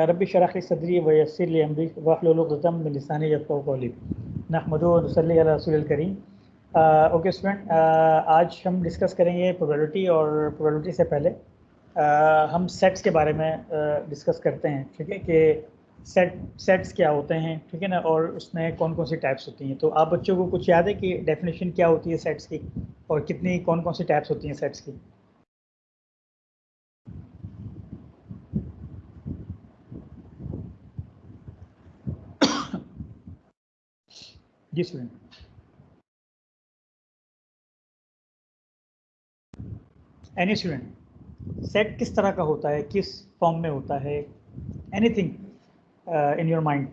रब्बी शरह ली सदरी व यस्सिर ली अमरी वहलुल उक़दतम मिन लिसानी यफ़क़हू क़ौली नहमदुहु व नुसल्ली अला रसूलिल करीम। ओके स्टूडेंट, आज हम डिस्कस करेंगे प्रोबेबिलिटी, और प्रोबेबिलिटी से पहले हम सेट्स के बारे में डिस्कस करते हैं। ठीक है कि सेट्स क्या होते हैं, ठीक है ना, और उसमें कौन कौन सी टाइप्स होती हैं। तो आप बच्चों को कुछ याद है कि डेफिनेशन क्या होती है सेट्स की, और कितनी कौन कौन सी टाइप्स होती हैं सेट्स की? जी स्टूडेंट, एनी स्टूडेंट, सेट किस तरह का होता है, किस फॉर्म में होता है, एनीथिंग इन योर माइंड?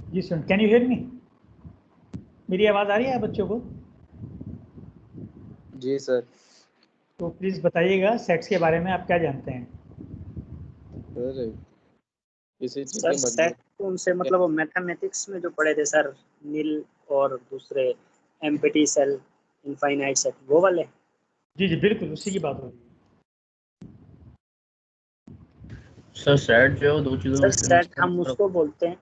जी student, can you hear me? मेरी आवाज़ आ रही है बच्चों को? जी सर। तो प्लीज़ बताइएगा सेट्स के बारे में आप क्या जानते हैं। सर किसी चीज सर के सेट तो उनसे मतलब वो मैथमेटिक्स में जो पढ़े थे सर, नील और दूसरे एम्प्टी सेल, इनफाइनाइट सेट, वो वाले। जी जी बिल्कुल, उसी की बात हो रही है। सर सेट जो है दो चीजों सर में सेट हम उसको बोलते हैं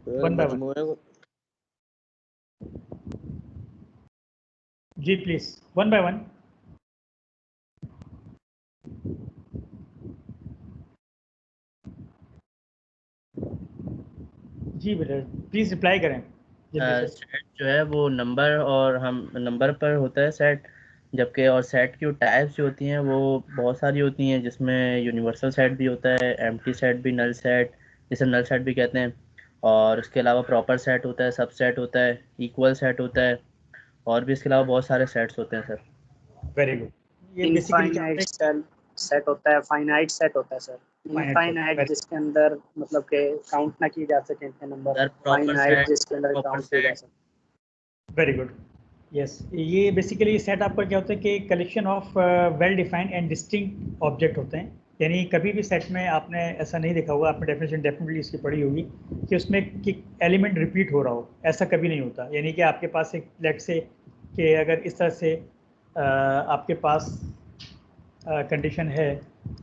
वन बाय वन। मजमूए को। जी प्लीज, वन बाय वन। जी बेटा, प्लीज रिप्लाई करें। सेट जो है वो नंबर, और हम नंबर पर होता है सेट, जबकि और सेट की टाइप्स जो होती हैं वो बहुत सारी होती हैं, जिसमें यूनिवर्सल सेट भी होता है, एम्प्टी सेट भी, नल सेट जिसे नल सेट भी कहते हैं, और उसके अलावा प्रॉपर सेट होता है, सब सेट होता है, इक्वल सेट होता है, और भी इसके अलावा बहुत सारे सेट्स होते हैं सर। Very good. ये इनफाइनाइट सेल सेट होता है, फाइनाइट सेट होता है सर। इनफाइनाइट जिसके अंदर मतलब के काउंट ना की जा सके इतने नंबर, फाइनाइट जिसके अंदर काउंट किया जा सके। Very good, yes. ये बेसिकली सेट आपका क्या होता है कि collection of well defined and distinct object होते हैं। यानी कभी भी सेट में आपने ऐसा नहीं देखा होगा, आपने डेफिनेशन डेफिनेटली इसकी पढ़ी होगी कि उसमें कि एलिमेंट रिपीट हो रहा हो, ऐसा कभी नहीं होता। यानी कि आपके पास एक लेट से कि अगर इस तरह से आपके पास कंडीशन है,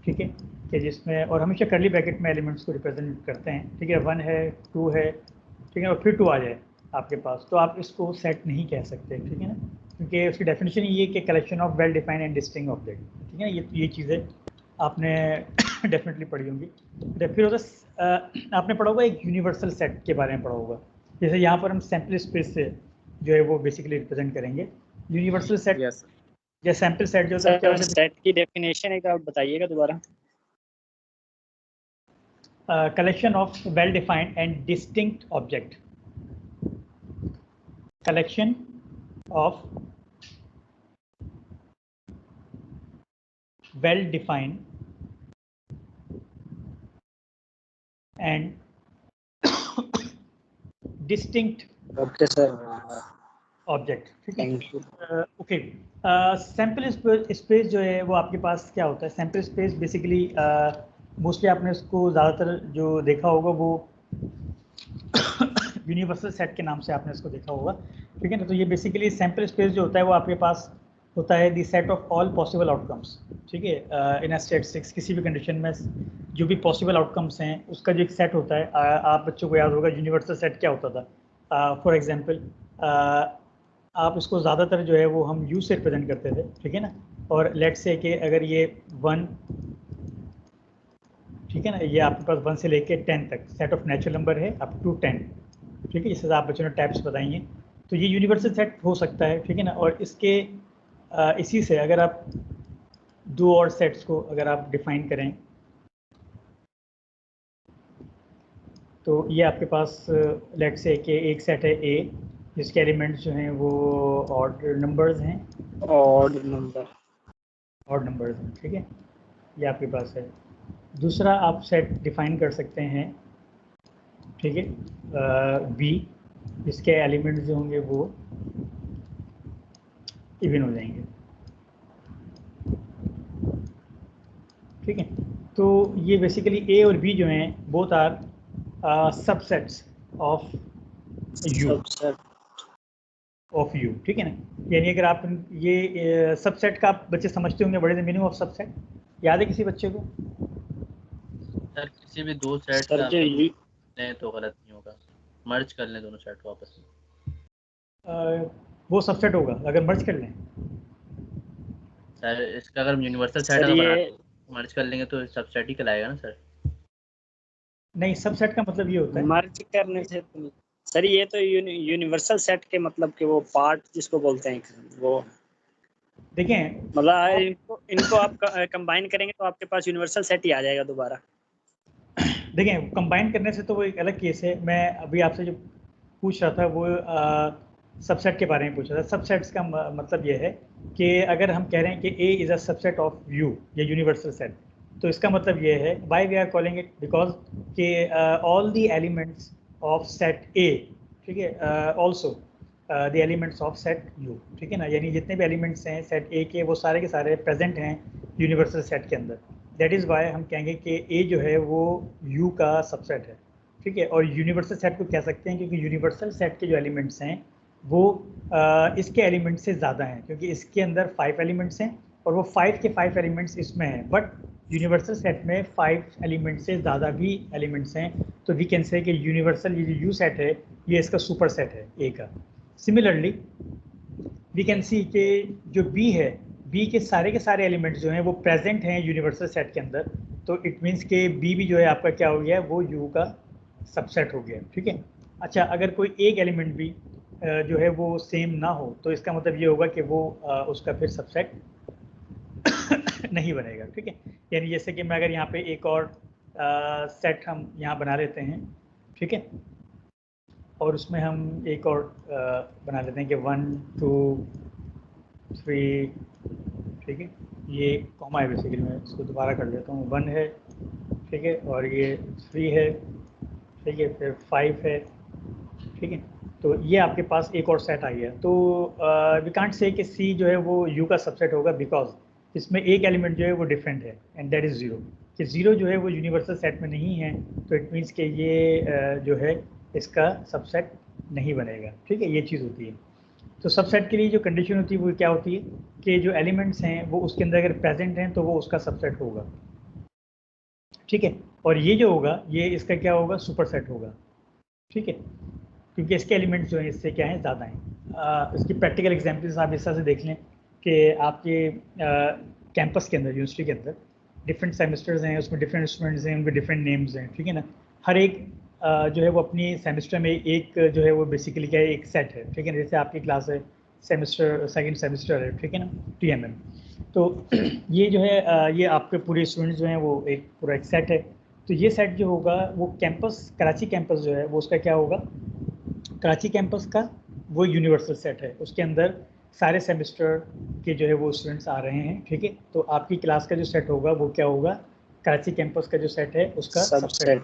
ठीक है, कि जिसमें, और हमेशा कर्ली ब्रैकेट में एलिमेंट्स को रिप्रेजेंट करते हैं, ठीक है, 1 है, 2 है, ठीक है, और फिर 2 आ जाए आपके पास, तो आप इसको सेट नहीं कह सकते, ठीक है ना, क्योंकि उसकी डेफिनेशन ये कि collection of well defined and distinct object, ठीक है ना। ये चीज़ें आपने डेफिनेटली पढ़ी होंगी। फिर होता आपने पढ़ा होगा एक यूनिवर्सल सेट के बारे में पढ़ा होगा। जैसे यहाँ पर हम सैम्पल स्पेस से जो है वो बेसिकली रिप्रेजेंट करेंगे यूनिवर्सल सेट। यस या सैम्पल सेट जो होता है, सेट की डेफिनेशन एक आप बताइएगा दोबारा। collection of well-defined and distinct object. Collection of well-defined and distinct okay sir, object, ठीक है। Thank you. Okay, sample space जो है वो आपके पास क्या होता है? सैम्पल स्पेस बेसिकली मोस्टली आपने उसको ज़्यादातर जो देखा होगा वो यूनिवर्सल सेट के नाम से आपने इसको देखा होगा, ठीक है ना। तो ये बेसिकली सैम्पल स्पेस जो होता है वो आपके पास होता है the set of all possible outcomes, ठीक है। इन अ स्टैटिस्टिक्स किसी भी कंडीशन में जो भी पॉसिबल आउटकम्स हैं उसका जो एक सेट होता है, आप बच्चों को याद होगा यूनिवर्सल सेट क्या होता था। फॉर एग्जांपल आप इसको ज़्यादातर जो है वो हम यू से रिप्रेजेंट करते थे, ठीक है ना। और लेट्स से कि अगर ये 1, ठीक है ना, ये आपके पास 1 से लेके 10 तक सेट ऑफ नेचुरल नंबर है अप टू 10, ठीक है। जैसे आप बच्चों ने टाइप्स बताई हैं, तो ये यूनिवर्सल सेट हो सकता है, ठीक है ना। और इसके इसी से अगर आप 2 और सेट्स को अगर आप डिफाइन करें, तो ये आपके पास लेट्स से कि एक सेट है ए जिसके एलिमेंट्स जो हैं वो ऑड नंबर्स हैं, ऑड नंबर्स हैं, ठीक है, ये आपके पास है। दूसरा आप सेट डिफाइन कर सकते हैं, ठीक है, बी जिसके एलिमेंट्स जो होंगे वो इवन हो जाएंगे, ठीक है। तो ये बेसिकली ए और बी जो हैं both are subsets of U ठीक है ना। यानी अगर आप ये सबसेट का आप बच्चे समझते होंगे, बड़े मीनिंग ऑफ सबसेट याद है किसी बच्चे को? सर किसी भी दो सेट का लें तो गलत नहीं होगा, मर्ज कर लें दोनों सेट को आपस में, वो सबसेट होगा अगर मर्ज कर लें। सर इसका अगर यूनिवर्सल सेट अगर मर्ज कर लेंगे तो सबसेट ही कहलाएगा ना सर? नहीं, सबसेट का मतलब ये होता है मर्ज करने से तो सर ये तो यूनिवर्सल सेट के मतलब कि वो पार्ट जिसको बोलते हैं वो, देखें मतलब इनको आप कंबाइन करेंगे तो आपके पास यूनिवर्सल सेट ही आ जाएगा दोबारा। देखें कंबाइन करने से तो वो एक अलग केस है। मैं अभी आपसे जो पूछ रहा था वो सबसेट के बारे में पूछ रहा था। सबसेट्स का मतलब ये है कि अगर हम कह रहे हैं कि A is a subset of U या यूनिवर्सल सेट, तो इसका मतलब ये है why we are calling it because कि all the elements of set A, ठीक है, also the elements of set U, ठीक है ना। यानी जितने भी एलिमेंट्स हैं सेट A के वो सारे के सारे प्रेजेंट हैं यूनिवर्सल सेट के अंदर। दैट इज़ वाई हम कहेंगे कि A जो है वो U का सबसेट है, ठीक है। और यूनिवर्सल सेट को कह सकते हैं क्योंकि यूनिवर्सल सेट के जो एलिमेंट्स हैं वो इसके एलिमेंट से ज़्यादा हैं, क्योंकि इसके अंदर 5 एलिमेंट्स हैं और वो 5 के 5 एलिमेंट्स इसमें हैं, बट यूनिवर्सल सेट में 5 एलिमेंट से ज़्यादा भी एलिमेंट्स हैं। तो वी कैन से कि यूनिवर्सल ये जो यू सेट है ये इसका सुपर सेट है ए का। सिमिलरली वी कैन सी कि जो बी है, बी के सारे एलिमेंट्स जो हैं वो प्रेजेंट हैं यूनिवर्सल सेट के अंदर, तो इट मीन्स के बी भी जो है आपका क्या हो गया, वो यू का सबसेट हो गया, ठीक है। अच्छा, अगर कोई एक एलिमेंट भी जो है वो सेम ना हो तो इसका मतलब ये होगा कि वो उसका फिर सबसेट नहीं बनेगा, ठीक है। यानी जैसे कि मैं अगर यहाँ पे एक और सेट हम यहाँ बना लेते हैं, ठीक है, और उसमें हम एक और बना लेते हैं कि 1 2 3, ठीक है। ये कॉमा है बेसिकली, मैं इसको दोबारा कर देता हूँ। 1 है, ठीक है, और ये 3 है, ठीक है, फिर 5 है, ठीक है। तो ये आपके पास एक और सेट आ गया। तो वी कांट से कि सी जो है वो यू का सबसेट होगा बिकॉज इसमें एक एलिमेंट जो है वो डिफरेंट है एंड दैट इज़ 0। कि 0 जो है वो यूनिवर्सल सेट में नहीं है, तो इट मीन्स कि ये जो है इसका सबसेट नहीं बनेगा, ठीक है। ये चीज़ होती है। तो सबसेट के लिए जो कंडीशन होती है वो क्या होती है कि जो एलिमेंट्स हैं वो उसके अंदर अगर प्रेजेंट हैं तो वो उसका सबसेट होगा, ठीक है। और ये जो होगा ये इसका क्या होगा, सुपर सेट होगा, ठीक है, क्योंकि इसके एलिमेंट्स जो हैं इससे क्या हैं, ज़्यादा हैं। इसकी प्रैक्टिकल एग्जांपल्स आप इस तरह से देख लें कि आपके कैंपस के अंदर, यूनिवर्सिटी के अंदर डिफरेंट सेमेस्टर्स हैं, उसमें डिफरेंट स्टूडेंट्स हैं, उनके डिफरेंट नेम्स हैं, ठीक है ना। हर एक जो है वो अपनी सेमेस्टर में एक जो है वो बेसिकली क्या है, एक सेट है, ठीक है ना। जैसे आपकी क्लास है सेमेस्टर, सेकेंड सेमेस्टर है, ठीक है ना, TMM। तो ये जो है ये आपके पूरे स्टूडेंट्स जो हैं वो एक पूरा एक सेट है। तो ये सेट जो होगा वो कैंपस, कराची कैंपस जो है वो उसका क्या होगा, कराची कैंपस का वो यूनिवर्सल सेट है। उसके अंदर सारे सेमेस्टर के जो है वो स्टूडेंट्स आ रहे हैं, ठीक है। तो आपकी क्लास का जो सेट होगा वो क्या होगा, कराची कैंपस का जो सेट है उसका सबसेट,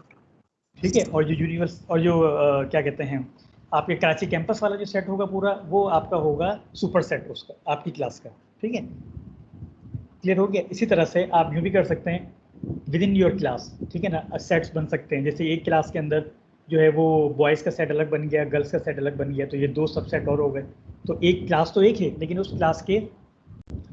ठीक है। और जो यूनिवर्स और जो क्या कहते हैं आपके कराची कैंपस वाला जो सेट होगा पूरा, वो आपका होगा सुपर सेट उसका, आपकी क्लास का, ठीक है। क्लियर हो गया। इसी तरह से आप यूँ भी कर सकते हैं विद इन योर क्लास, ठीक है ना, सेट्स बन सकते हैं। जैसे एक क्लास के अंदर जो है वो बॉयज़ का सेट अलग बन गया, गर्ल्स का सेट अलग बन गया, तो ये 2 सबसेट और हो गए। तो एक क्लास तो एक है लेकिन उस क्लास के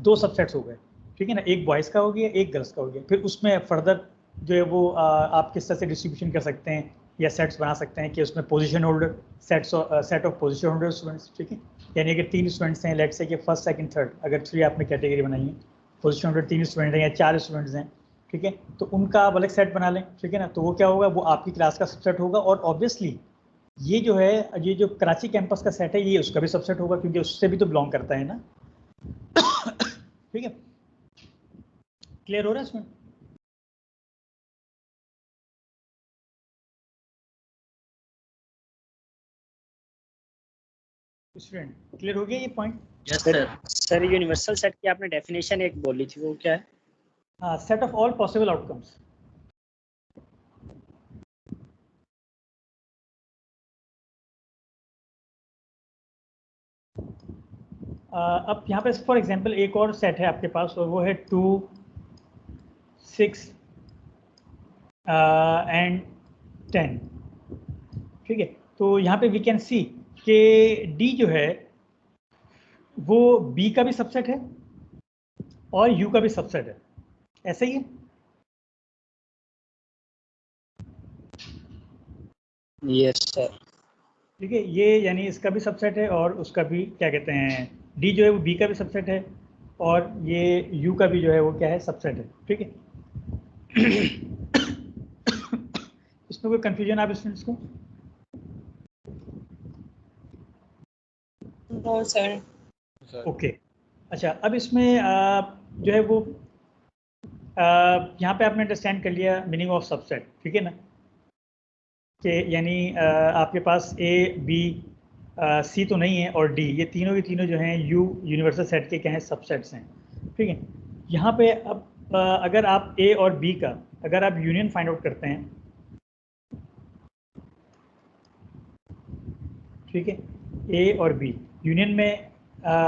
2 सबसेट्स हो गए, ठीक है ना। एक बॉयज़ का हो गया, एक गर्ल्स का हो गया। फिर उसमें फर्दर जो है वो आप किस तरह से डिस्ट्रीब्यूशन कर सकते हैं या सेट्स बना सकते हैं कि उसमें position holder set of position holder students, ठीक है। यानी अगर 3 स्टूडेंट्स हैं, लेट्स से कि फर्स्ट सेकंड थर्ड, अगर 3 आपने कैटेगरी बनाई है, पोजीशन होल्डर 3 स्टूडेंट हैं या 4 स्टूडेंट्स हैं, ठीक है, तो उनका आप अलग सेट बना लें, ठीक है ना। तो वो क्या होगा, वो आपकी क्लास का सबसेट होगा। और ऑब्वियसली ये जो है, ये जो कराची कैंपस का सेट है ये उसका भी सबसेट होगा क्योंकि उससे भी तो बिलोंग करता है ना, ठीक है। क्लियर हो रहा है इसमें? स्टूडेंट क्लियर हो गया ये point? Yes sir. Sir universal set की आपने डेफिनेशन एक बोली थी, वो क्या है? Set of all possible outcomes. अब यहाँ पे फॉर एग्जांपल एक और सेट है आपके पास और वो है 2 6 एंड 10, ठीक है, तो यहाँ पे वी कैन सी कि डी जो है वो बी का भी सबसेट है और यू का भी सबसेट है, ऐसा ही है। Yes sir. ठीक है, ये यानी इसका भी सबसेट है और उसका भी क्या कहते हैं, डी जो है वो बी का भी सबसेट है और ये यू का भी जो है वो क्या है, सबसेट है। ठीक है, इसमें कोई कंफ्यूजन आप स्टूडेंट्स को? No sir. ओके, अच्छा, अब इसमें जो है वो यहाँ पे आपने अंडरस्टैंड कर लिया मीनिंग ऑफ सबसेट, ठीक है ना, कि यानी आपके पास ए बी सी तो नहीं है और डी, ये तीनों के तीनों जो हैं यू यूनिवर्सल सेट के क्या हैं, सबसेट्स हैं। ठीक है, यहाँ पे अब अगर आप ए और बी का अगर आप यूनियन फाइंड आउट करते हैं, ठीक है, ए और बी यूनियन में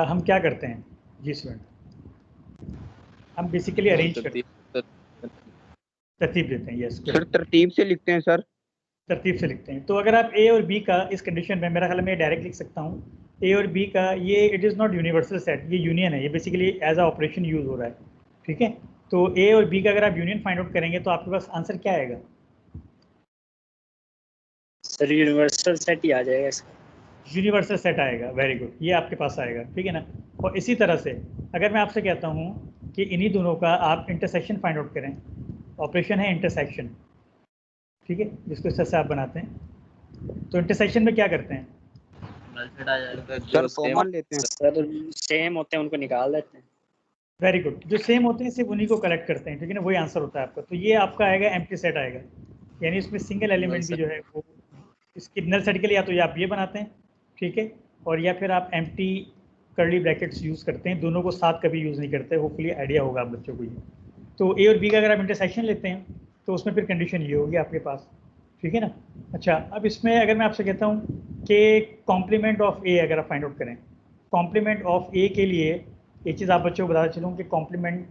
हम क्या करते हैं जी स्टूडेंट, हम बेसिकली अरेंज करते हैं, तरतीब देते हैं। यस सर, तरतीब से लिखते हैं सर। तरतीब से लिखते हैं। तो अगर आप ए और बी का इस कंडीशन में, मेरा ख्याल में डायरेक्ट लिख सकता हूँ, ए और बी का ये it is not universal set, ये यूनियन है, ये basically as a operation use हो रहा है। ठीक है, तो ए और बी का अगर आप यूनियन फाइंड आउट करेंगे तो आपके पास आंसर क्या आएगा? सर यूनिवर्सल सेट ही आ जाएगा इसका। यूनिवर्सल सेट आएगा, वेरी गुड, ये आपके पास आएगा। ठीक है ना, और इसी तरह से अगर मैं आपसे कहता हूँ कि इन्हीं दोनों का आप इंटरसेक्शन फाइंड आउट करें, ऑपरेशन है इंटरसेक्शन, ठीक है, जिसको इस तरह से आप बनाते हैं, तो इंटरसेक्शन में क्या करते हैं? सर कॉमन लेते हैं। सर सेम होते हैं उनको निकाल देते हैं। वेरी गुड, जो सेम होते हैं सिर्फ उन्हीं को कलेक्ट करते हैं, ठीक है ना, वही आंसर होता है आपका। तो ये आपका आएगा एम्प्टी सेट आएगा, यानी इसमें सिंगल एलिमेंट भी जो है वो, इसकी नल सेट के लिए या तो ये आप ये बनाते हैं, ठीक है, और या फिर आप एम्प्टी कर्ली ब्रैकेट्स यूज़ करते हैं, दोनों को साथ कभी यूज़ नहीं करते। होपफुली आइडिया होगा आप बच्चों को ये। तो ए और बी का अगर आप इंटरसेक्शन लेते हैं तो उसमें फिर कंडीशन ये होगी आपके पास, ठीक है ना। अच्छा, अब इसमें अगर मैं आपसे कहता हूँ कि कॉम्प्लीमेंट ऑफ ए अगर आप फाइंड आउट करें, कॉम्प्लीमेंट ऑफ ए के लिए एक चीज़ आप बच्चों को बताना चलूँ कि कॉम्प्लीमेंट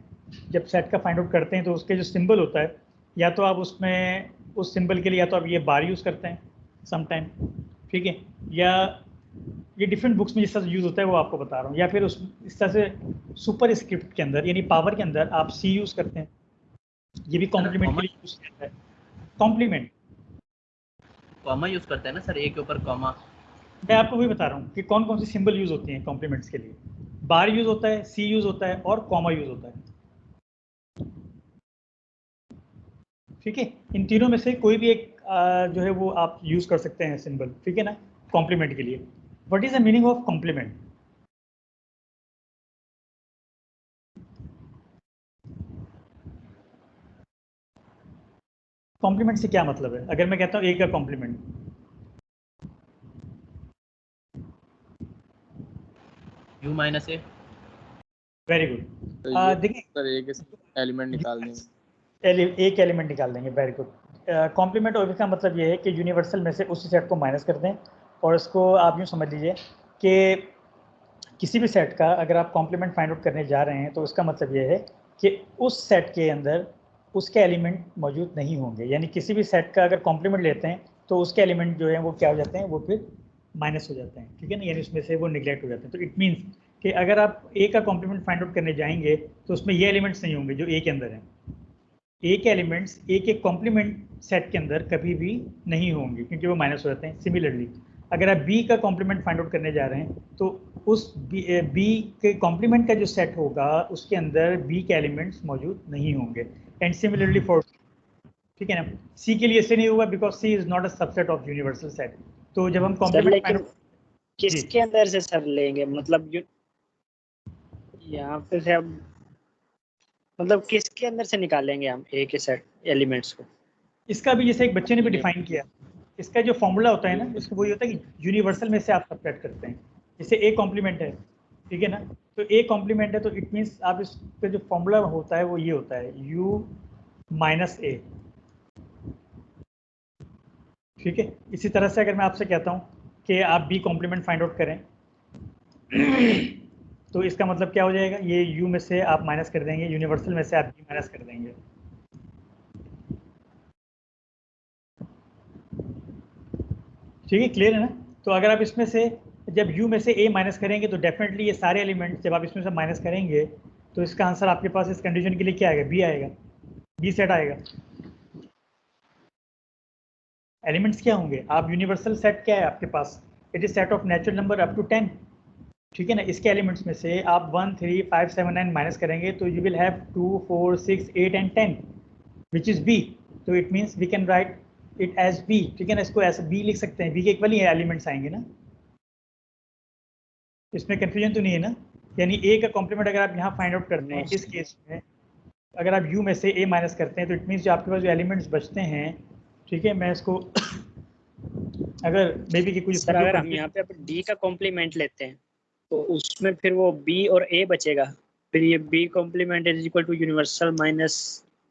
जब सेट का फाइंड आउट करते हैं तो उसके जो सिंबल होता है, या तो आप उसमें उस सिंबल के लिए या तो आप ये बार यूज़ करते हैं समटाइम, ठीक है, या ये डिफरेंट बुक्स में जिस तरह से यूज़ होता है वो आपको बता रहा हूँ, या फिर उस इस तरह से सुपर स्क्रिप्ट के अंदर यानी पावर के अंदर आप सी यूज़ करते हैं, ये भी कॉम्प्लीमेंट के लिए यूज़ करता है। कॉम्प्लीमेंट कॉमा यूज करते हैं ना सर, ए के ऊपर कॉमा। मैं आपको वही बता रहा हूँ कि कौन कौन सी सिंबल यूज़ होती हैं कॉम्प्लीमेंट्स के लिए। बार यूज़ होता है, सी यूज़ होता है और कॉमा यूज़ होता है, ठीक है। इन तीनों में से कोई भी एक जो है वो आप यूज़ कर सकते हैं सिंबल, ठीक है ना, कॉम्प्लीमेंट के लिए। What is the meaning of complement? Complement से क्या मतलब है? अगर मैं कहता हूँ ए का complement, U minus A. Very good. देखिए सर एक एलिमेंट निकाल देंगे, एक एलिमेंट निकाल देंगे, वेरी गुड। कॉम्प्लीमेंट और इसका मतलब ये है कि यूनिवर्सल में से उस सेट को माइनस कर दें, और इसको आप यूँ समझ लीजिए कि किसी भी सेट का अगर आप कॉम्प्लीमेंट फाइंड आउट करने जा रहे हैं तो इसका मतलब ये है कि उस सेट के अंदर उसके एलिमेंट मौजूद नहीं होंगे, यानी किसी भी सेट का अगर कॉम्प्लीमेंट लेते हैं तो उसके एलिमेंट जो है वो क्या हो जाते हैं, वो फिर माइनस हो जाते हैं, ठीक है ना, यानी उसमें से वो निगलेक्ट हो जाते हैं। तो इट मीन्स कि अगर आप ए का कॉम्प्लीमेंट फाइंड आउट करने जाएंगे तो उसमें ये एलिमेंट्स नहीं होंगे जो ए के अंदर हैं। ए के एलिमेंट्स ए के कॉम्प्लीमेंट सेट के अंदर कभी भी नहीं होंगे क्योंकि वो माइनस हो जाते हैं। सिमिलरली अगर आप बी का कॉम्प्लीमेंट फाइंड आउट करने जा रहे हैं तो उस बी के कॉम्प्लीमेंट का जो सेट होगा उसके अंदर बी के एलिमेंट्स मौजूद नहीं होंगे। एंड सिमिलरली फॉर, ठीक है ना, सी के लिए इसलिए नहीं होगा because C is not a subset of universal set. तो जब हम कॉम्प्लीमेंट फाइंड आउट किसके अंदर से सर लेंगे, मतलब यहाँ पे से हम मतलब किसके अंदर से निकालेंगे हम ए के सेट एलिमेंट्स को? इसका भी जैसे एक बच्चे ने भी डिफाइन किया, इसका जो फॉर्मूला होता है ना, इसको वही होता है कि यूनिवर्सल में से आप सबट्रैक्ट करते हैं। जैसे ए कॉम्प्लीमेंट है, ठीक है ना, तो ए कॉम्प्लीमेंट है तो इट मीन्स आप इसका जो फॉर्मूला होता है वो ये होता है यू माइनस ए, ठीक है। इसी तरह से अगर मैं आपसे कहता हूँ कि आप बी कॉम्प्लीमेंट फाइंड आउट करें तो इसका मतलब क्या हो जाएगा, ये यू में से आप माइनस कर देंगे, यूनिवर्सल में से आप बी माइनस कर देंगे, ठीक है, क्लियर है ना। तो अगर आप इसमें से जब u में से a माइनस करेंगे तो डेफिनेटली ये सारे एलिमेंट जब आप इसमें से माइनस करेंगे तो इसका आंसर आपके पास इस कंडीशन के लिए क्या आएगा, b आएगा, b सेट आएगा। एलिमेंट्स क्या होंगे, आप यूनिवर्सल सेट क्या है आपके पास, it is set of natural number up to 10, ठीक है ना। इसके एलिमेंट्स में से आप 1 3 5 7 9 माइनस करेंगे तो you will have 2 4 6 8 and 10 which is b। तो it means we can write it as b, ठीक है ना। इसको ऐसे b लिख सकते हैं, b के इक्वल ही एलिमेंट्स आएंगे ना, इसमें कंफ्यूजन तो नहीं है ना। यानी a का कॉम्प्लीमेंट अगर आप यहाँ फाइंड आउट करते हैं, इस केस में अगर आप u में से a माइनस करते हैं तो इट मीन्स जो आपके पास जो एलिमेंट्स बचते हैं, ठीक है, मैं इसको अगर मे बी कि कुछ सर अगर हम यहाँ पे d का कॉम्प्लीमेंट लेते हैं तो उसमें फिर वो b और a बचेगा, फिर ये b complement is equal to universal minus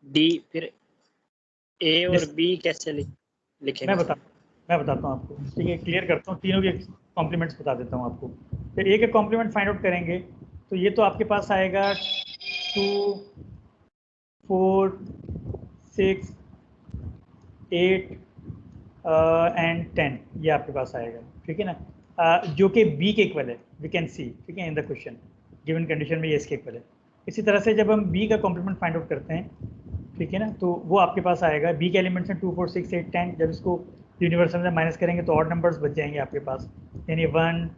d, फिर a और b कैसे लिखेंगे? मैं बताता हूँ आपको, ठीक है, क्लियर करता हूँ, तीनों के कॉम्प्लीमेंट्स बता देता हूँ आपको। फिर a के कॉम्प्लीमेंट फाइंड आउट करेंगे तो ये तो आपके पास आएगा 2 4 6 8 एंड 10, ये आपके पास आएगा, ठीक है ना, जो कि b के इक्वल है, वी कैन सी, ठीक है, in the question given condition में ये इसके इक्वल है। इसी तरह से जब हम b का कॉम्प्लीमेंट फाइंड आउट करते हैं, ठीक है ना, तो वो आपके पास आएगा b के एलिमेंट्स हैं 2 4 6 8 10, जब इसको यूनिवर्सल में माइनस करेंगे तो ऑड नंबर्स बच जाएंगे आपके पास, यानी 1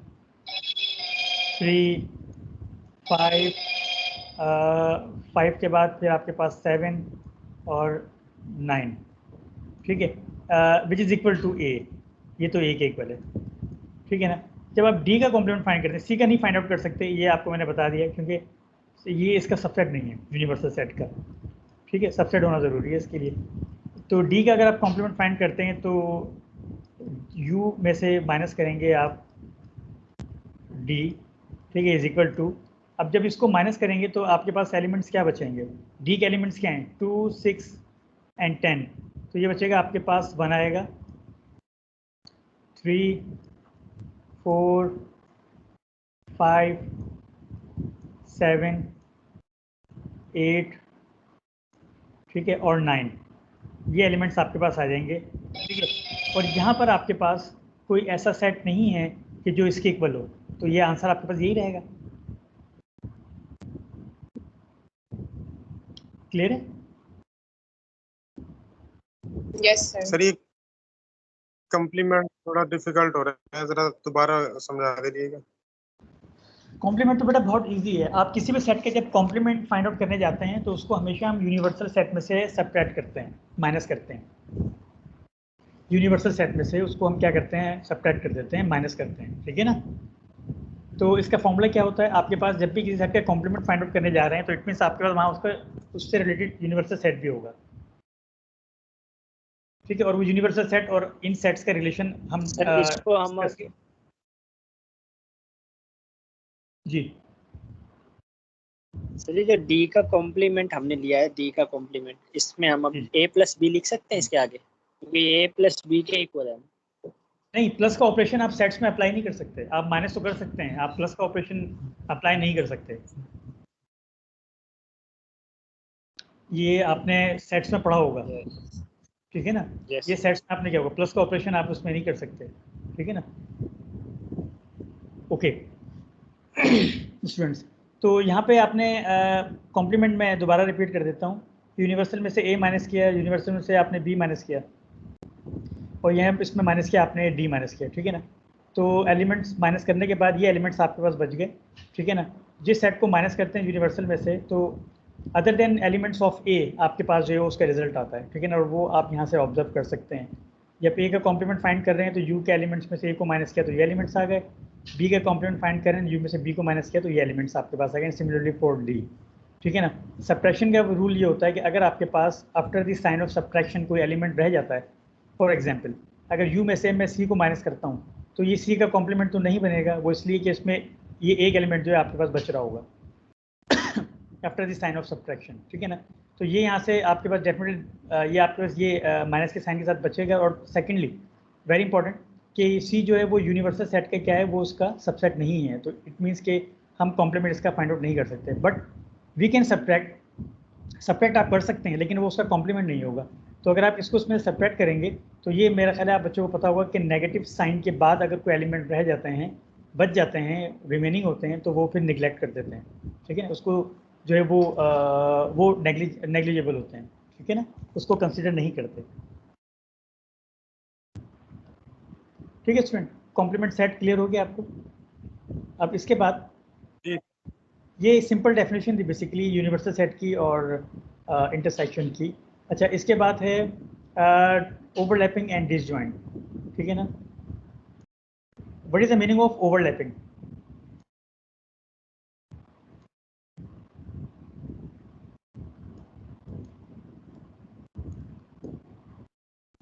3 5 के बाद फिर आपके पास 7 और 9, ठीक है, which is equal to a, ये तो a के इक्वल है, ठीक है ना। जब आप d का कॉम्प्लीमेंट फाइंड करते हैं, c का नहीं फाइंड आउट कर सकते, ये आपको मैंने बता दिया, क्योंकि ये इसका सबसेट नहीं है यूनिवर्सल सेट का, ठीक है, सबसेट होना ज़रूरी है इसके लिए। तो d का अगर आप कॉम्प्लीमेंट फाइंड करते हैं तो u में से माइनस करेंगे आप d, ठीक है, इज इक्वल टू, अब जब इसको माइनस करेंगे तो आपके पास एलिमेंट्स क्या बचेंगे, d के एलिमेंट्स क्या हैं 2 6 एंड 10, तो ये बचेगा आपके पास 1 आएगा, 3 4 5 7 8, ठीक है, और 9, ये एलिमेंट्स आपके पास आ जाएंगे, ठीक है। और यहाँ पर आपके पास कोई ऐसा सेट नहीं है कि जो इसके इक्वल हो, तो ये आंसर आपके पास यही रहेगा। क्लियर है? Yes sir. सर ये कॉम्प्लीमेंट थोड़ा डिफिकल्ट हो रहा है, जरा दोबारा समझा दीजिएगा। कॉम्प्लीमेंट तो बेटा बहुत इजी है, आप किसी भी सेट के जब कॉम्प्लीमेंट फाइंड आउट करने जाते हैं तो उसको हमेशा हम यूनिवर्सल सेट में से सब्ट्रैक्ट करते हैं, माइनस करते हैं, यूनिवर्सल सेट में से उसको हम क्या करते हैं, सब्ट्रैक्ट कर देते हैं, माइनस करते हैं, ठीक है ना। तो इसका फॉर्मूला क्या होता है, आपके पास जब भी किसी सेट का कॉम्प्लीमेंट फाइंड आउट करने जा रहे हैं तो इट मीन्स आपके पास वहाँ उसका उससे रिलेटेड यूनिवर्सल सेट भी होगा, ठीक है। और वो यूनिवर्सल सेट और इन सेट्स का रिलेशन हम इसको हम जी सर जो d का कॉम्प्लीमेंट हमने लिया है, d का कॉम्प्लीमेंट, इसमें हम अब a प्लस बी लिख सकते हैं इसके आगे, क्योंकि a प्लस बी के इक्वल है। नहीं, प्लस का ऑपरेशन आप सेट्स में अप्लाई नहीं कर सकते, आप माइनस तो कर सकते हैं, आप प्लस का ऑपरेशन अप्लाई नहीं कर सकते, ये आपने सेट्स में पढ़ा होगा, ठीक है ना। ये सेट्स में आपने क्या होगा, प्लस का ऑपरेशन आप उसमें नहीं कर सकते, ठीक है ना। ओके स्टूडेंट्स, तो यहाँ पे आपने कॉम्प्लीमेंट में दोबारा रिपीट कर देता हूँ, यूनिवर्सल में से a माइनस किया, यूनिवर्सल में से आपने b माइनस किया, और यहाँ इसमें माइनस किया आपने d माइनस किया, ठीक है ना। तो एलिमेंट्स माइनस करने के बाद ये एलिमेंट्स आपके पास बच गए, ठीक है ना। जिस सेट को माइनस करते हैं यूनिवर्सल में से, तो other than elements of a आपके पास जो है उसका रिजल्ट आता है, ठीक है ना, और वो आप यहाँ से ऑब्जर्व कर सकते हैं। जब a का कॉम्प्लीमेंट फाइंड कर रहे हैं तो u के एलिमेंट्स में से a को माइनस किया तो ये एलिमेंट्स आ गए, b का कॉम्प्लीमेंट फाइंड कर रहे हैं u में से b को माइनस किया तो ये एलिमेंट्स आपके पास आ गए, सिमिलरली फॉर d, ठीक है ना। सब्ट्रैक्शन का रूल ये होता है कि अगर आपके पास after the sign of subtraction कोई एलिमेंट रह जाता है, फॉर एग्जांपल अगर u में से मैं c को माइनस करता हूँ तो ये c का कॉम्प्लीमेंट तो नहीं बनेगा, वो इसलिए कि इसमें ये एक एलिमेंट जो है आपके पास बच रहा होगा after the sign of subtraction, ठीक है ना। तो ये यहाँ से आपके पास डेफिनेटली ये आपके पास ये माइनस के साइन के साथ बचेगा। और सेकेंडली वेरी इंपॉर्टेंट कि c जो है वो यूनिवर्सल सेट का क्या है, वो उसका सबसेट नहीं है, तो इट मीन्स कि हम कॉम्प्लीमेंट इसका फाइंड आउट नहीं कर सकते, बट वी कैन सब्ट्रैक्ट आप कर सकते हैं, लेकिन वो उसका कॉम्प्लीमेंट नहीं होगा। तो अगर आप इसको उसमें सेपरेट करेंगे तो ये मेरा ख्याल है आप बच्चों को पता होगा कि नेगेटिव साइन के बाद अगर कोई एलिमेंट रह जाते हैं, बच जाते हैं, रिमेनिंग होते हैं, तो वो फिर निगलेक्ट कर देते हैं, ठीक है। उसको जो है वो नेग्लिजिबल होते हैं, ठीक है ना, उसको कंसिडर नहीं करते, ठीक है स्टूडेंट। कॉम्प्लीमेंट सेट क्लियर हो गया आपको। अब इसके बाद ये सिंपल डेफिनेशन थी बेसिकली यूनिवर्सल सेट की और इंटरसेक्शन की। अच्छा, इसके बाद है ओवरलैपिंग एंड डिसजॉइंट, ठीक है ना। What is the meaning of overlapping?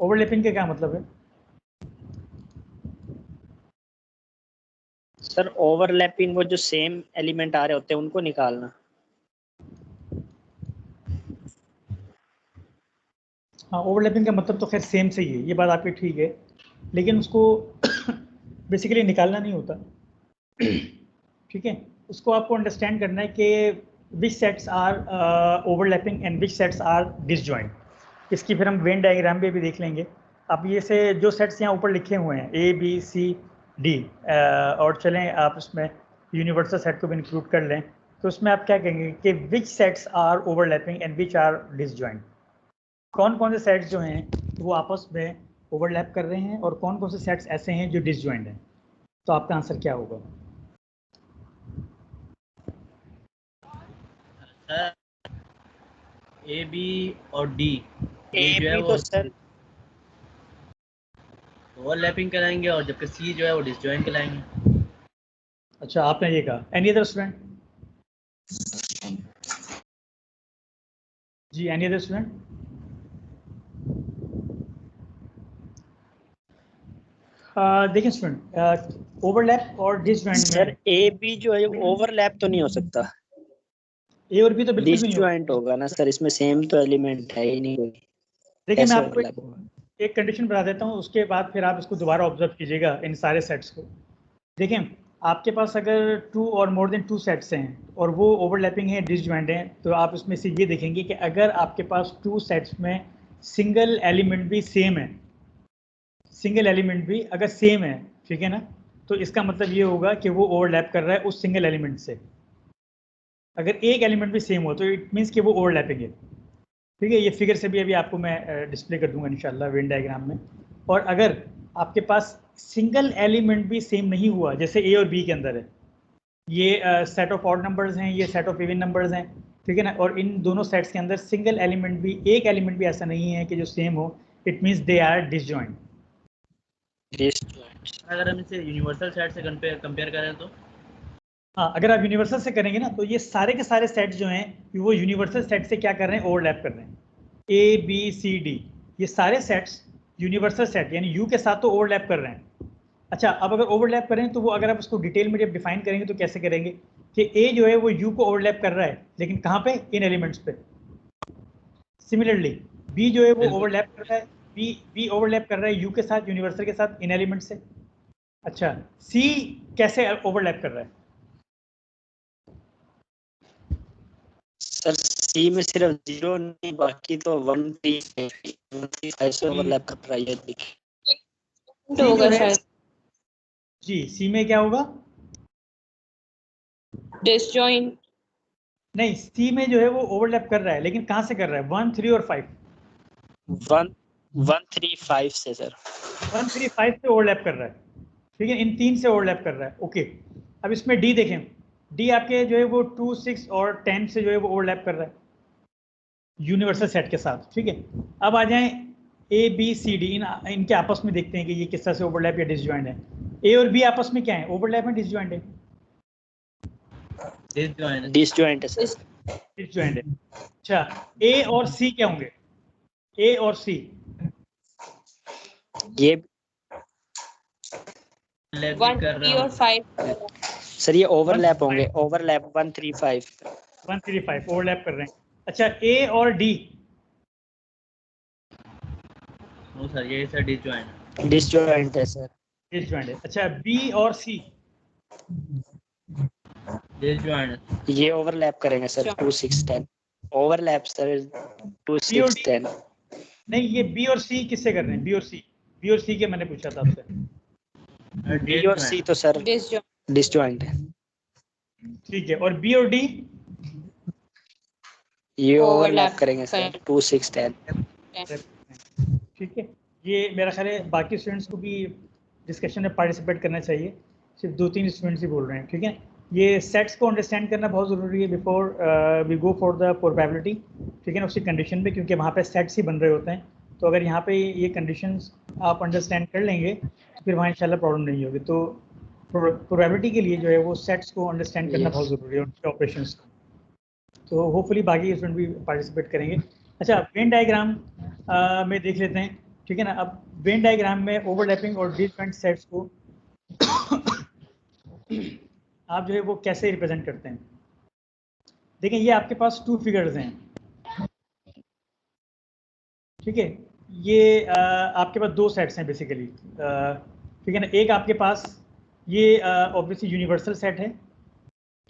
Overlapping का क्या मतलब है? सर ओवरलैपिंग वो जो सेम एलिमेंट आ रहे होते हैं उनको निकालना। हाँ, ओवरलैपिंग का मतलब तो खैर सेम से ही है, ये बात आपकी ठीक है, लेकिन उसको बेसिकली निकालना नहीं होता, ठीक है। उसको आपको अंडरस्टैंड करना है कि which sets are overlapping and which sets are disjoint. इसकी फिर हम वेन डायग्राम पे भी देख लेंगे। अब ये से जो सेट्स यहाँ ऊपर लिखे हुए हैं A B C D, और चलें आप उसमें यूनिवर्सल सेट को भी इंक्लूड कर लें, तो उसमें आप क्या कहेंगे कि which sets are overlapping and which are disjoint. कौन कौन से सेट्स जो हैं वो आपस में ओवरलैप कर रहे हैं और कौन कौन से सेट्स ऐसे हैं जो डिसजॉइंट हैं। तो आपका आंसर क्या होगा? ए बी और डी ए जो है बी वो तो सर ओवरलैपिंग कराएंगे और जबकि सी जो है वो डिसजॉइंट कराएंगे। अच्छा, आपने ये कहा। Any other student? जी, एनी अदर स्टूडेंट? देखिए स्टूडेंट, ओवरलैप और डिसजॉइंट सर में ए बी जो है ओवरलैप तो नहीं हो सकता, ए और बी तो बिल्कुल भी नहीं होगा। डिसजॉइंट होगा ना सर, इसमें सेम तो एलिमेंट है ही नहीं कोई, देखिए मैं कैसे आपको ओवरलैप होगा। एक कंडीशन बता देता हूँ, उसके बाद फिर आप इसको दोबारा ऑब्जर्व कीजिएगा इन सारे सेट्स को। देखिए, आपके पास अगर 2 और मोर देन 2 सेट्स हैं और वो ओवरलैपिंग है, डिसजॉइंट हैं, तो आप इसमें से ये देखेंगे कि अगर आपके पास 2 सेट्स में सिंगल एलिमेंट भी सेम है, सिंगल एलिमेंट भी अगर सेम है, ठीक है ना, तो इसका मतलब ये होगा कि वो ओवरलैप कर रहा है उस सिंगल एलिमेंट से। अगर एक एलिमेंट भी सेम हो तो इट मीन्स कि वो ओवरलैपिंग है, ठीक है। ये फिगर से भी अभी आपको मैं डिस्प्ले कर दूंगा इंशाल्लाह वेन डायग्राम में। और अगर आपके पास सिंगल एलिमेंट भी सेम नहीं हुआ, जैसे ए और बी के अंदर है, ये सेट ऑफ ऑड नंबर्स हैं, ये सेट ऑफ इवन नंबर्स हैं, ठीक है ना, और इन दोनों सेट्स के अंदर सिंगल एलिमेंट भी, एक एलिमेंट भी ऐसा नहीं है कि जो सेम हो, it means they are disjoint. अगर हम इसे यूनिवर्सल सेट से कंपेयर करें तो हाँ, अगर आप यूनिवर्सल से करेंगे ना तो ये सारे के सारे सेट्स जो हैं वो यूनिवर्सल सेट से क्या कर रहे हैं, ओवरलैप कर रहे हैं। ए बी सी डी ये सारे सेट्स यूनिवर्सल सेट यानी यू के साथ तो ओवरलैप कर रहे हैं। अच्छा, अब अगर ओवरलैप करें तो वो अगर आप उसको डिटेल में जब डिफाइन करेंगे तो कैसे करेंगे कि ए जो है वो यू को ओवरलैप कर रहा है, लेकिन कहाँ पे, इन एलिमेंट्स पे। सिमिलरली बी जो है वो ओवरलैप कर रहा है, बी ओवरलैप कर रहा है यू के साथ, यूनिवर्सल के साथ, इन एलिमेंट से। अच्छा, सी कैसे ओवरलैप कर रहा है? सर सी में सिर्फ 0 नहीं, बाकी तो 1 3 5 से ओवरलैप कर रहा है, देखिए होगा शायद जी। सी में क्या होगा? डिसजॉइंट। नहीं, सी में जो है वो ओवरलैप कर रहा है, लेकिन कहाँ से कर रहा है? 1 3 और 5। 1 3 5 से सर, 1 3 5 से ओवरलैप कर रहा है, ठीक है, इन 3 से ओवरलैप कर रहा है। ओके, अब इसमें डी देखें, डी आपके जो है वो 2 6 और 10 से जो है वो ओवरलैप कर रहा है यूनिवर्सल सेट के साथ, ठीक है। अब आ जाएं ए बी सी डी, इनके आपस में देखते हैं कि ये किस तरह से ओवरलैप या डिसजॉइंट है। ए और बी आपस में क्या है, ओवरलैप है डिसजॉइंट है? डिसजॉइंट है सर, डिसजॉइंट है। अच्छा, ए और सी क्या होंगे? ए और सी ये 1 3 और 5 सर ये ओवरलैप होंगे, ओवरलैप 1 3 5 ओवरलैप कर रहे हैं। अच्छा, ए और डी? नो सर, ये सर डिसजॉइंट है सर, डिसजॉइंट है। अच्छा, बी और सी? डिसजॉइंट ये ओवरलैप करेंगे सर 2 6 10 ओवरलैप सर 2 सी और 6 10 नहीं, ये बी और सी किससे कर रहे हैं? बी और सी के मैंने पूछा था आपसे। बी और सी तो सर डिसजॉइंट है। ठीक है, और बी और डी? ये ओवरलैप करेंगे सर 2 6 10। ठीक है, ये मेरा ख्याल है बाकी स्टूडेंट्स को भी डिस्कशन में पार्टिसिपेट करना चाहिए, सिर्फ 2-3 स्टूडेंट्स ही बोल रहे हैं। ठीक है, ये सेट्स को अंडरस्टैंड करना बहुत ज़रूरी है before we go for the probability. ठीक है ना, उसी कंडीशन पे, क्योंकि वहाँ पे सेट्स ही बन रहे होते हैं। तो अगर यहाँ पे ये कंडीशंस आप अंडरस्टैंड कर लेंगे तो फिर वहाँ इंशाल्लाह प्रॉब्लम नहीं होगी। तो प्रोबेबिलिटी के लिए जो है वो सेट्स को अंडरस्टैंड करना बहुत ज़रूरी है, उनके ऑपरेशंस को। तो होपफुली बाकी स्टूडेंट भी पार्टिसिपेट करेंगे। अच्छा, वेन डायग्राम में देख लेते हैं। ठीक है ना, अब वेन डायग्राम में ओवरलैपिंग और डिफरेंट सेट्स को आप जो है वो कैसे रिप्रेजेंट करते हैं? देखिए, ये आपके पास 2 फिगर्स हैं। ठीक है, ये आपके पास 2 सेट्स हैं बेसिकली। ठीक है ना, एक आपके पास ये ऑब्वियसली यूनिवर्सल सेट है।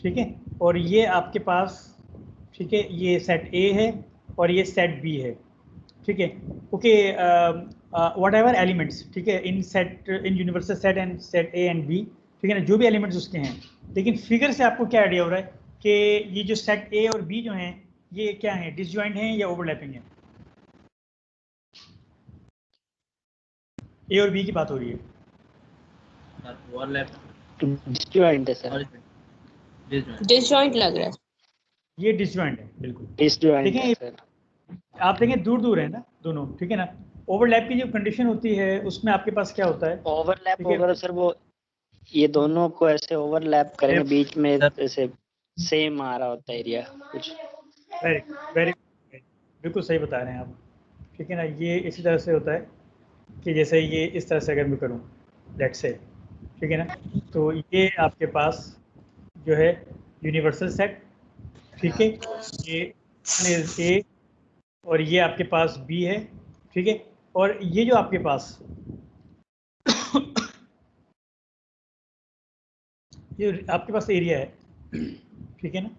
ठीक है, और ये आपके पास, ठीक है, ये सेट ए है और ये सेट बी है। ठीक है, ओके, वट एवर एलिमेंट्स, ठीक है, in universal set and set A and B, ठीक है ना, जो भी एलिमेंट्स उसके हैं। लेकिन फिगर से आपको क्या आइडिया हो रहा है कि ये जो सेट ए और बी जो हैं ये क्या हैं, डिसजॉइंट हैं या ओवरलैपिंग है? ए और बी की बात हो रही है। डिसजॉइंट है सर, डिसजॉइंट लग रहा है। ये डिसजॉइंट है, बिल्कुल डिसजॉइंट है देखें, सर। आप देखें दूर दूर है ना दोनों। ठीक है ना, ओवरलैप की जो कंडीशन होती है उसमें आपके पास क्या होता है? ओवरलैप होगा सर, वो ये दोनों को ऐसे ओवरलैप करेंगे, बीच में ऐसे सेम आ रहा होता है एरिया कुछ। वेरी बिल्कुल सही बता रहे हैं आप। ठीक है ना, ये इसी तरह से होता है कि जैसे ये इस तरह से अगर मैं करूँ लेट से, ठीक है ना, तो ये आपके पास जो है यूनिवर्सल सेट। ठीक है, ये इज ए और ये आपके पास बी है। ठीक है, और ये जो आपके पास ये आपके पास एरिया है। ठीक है ना,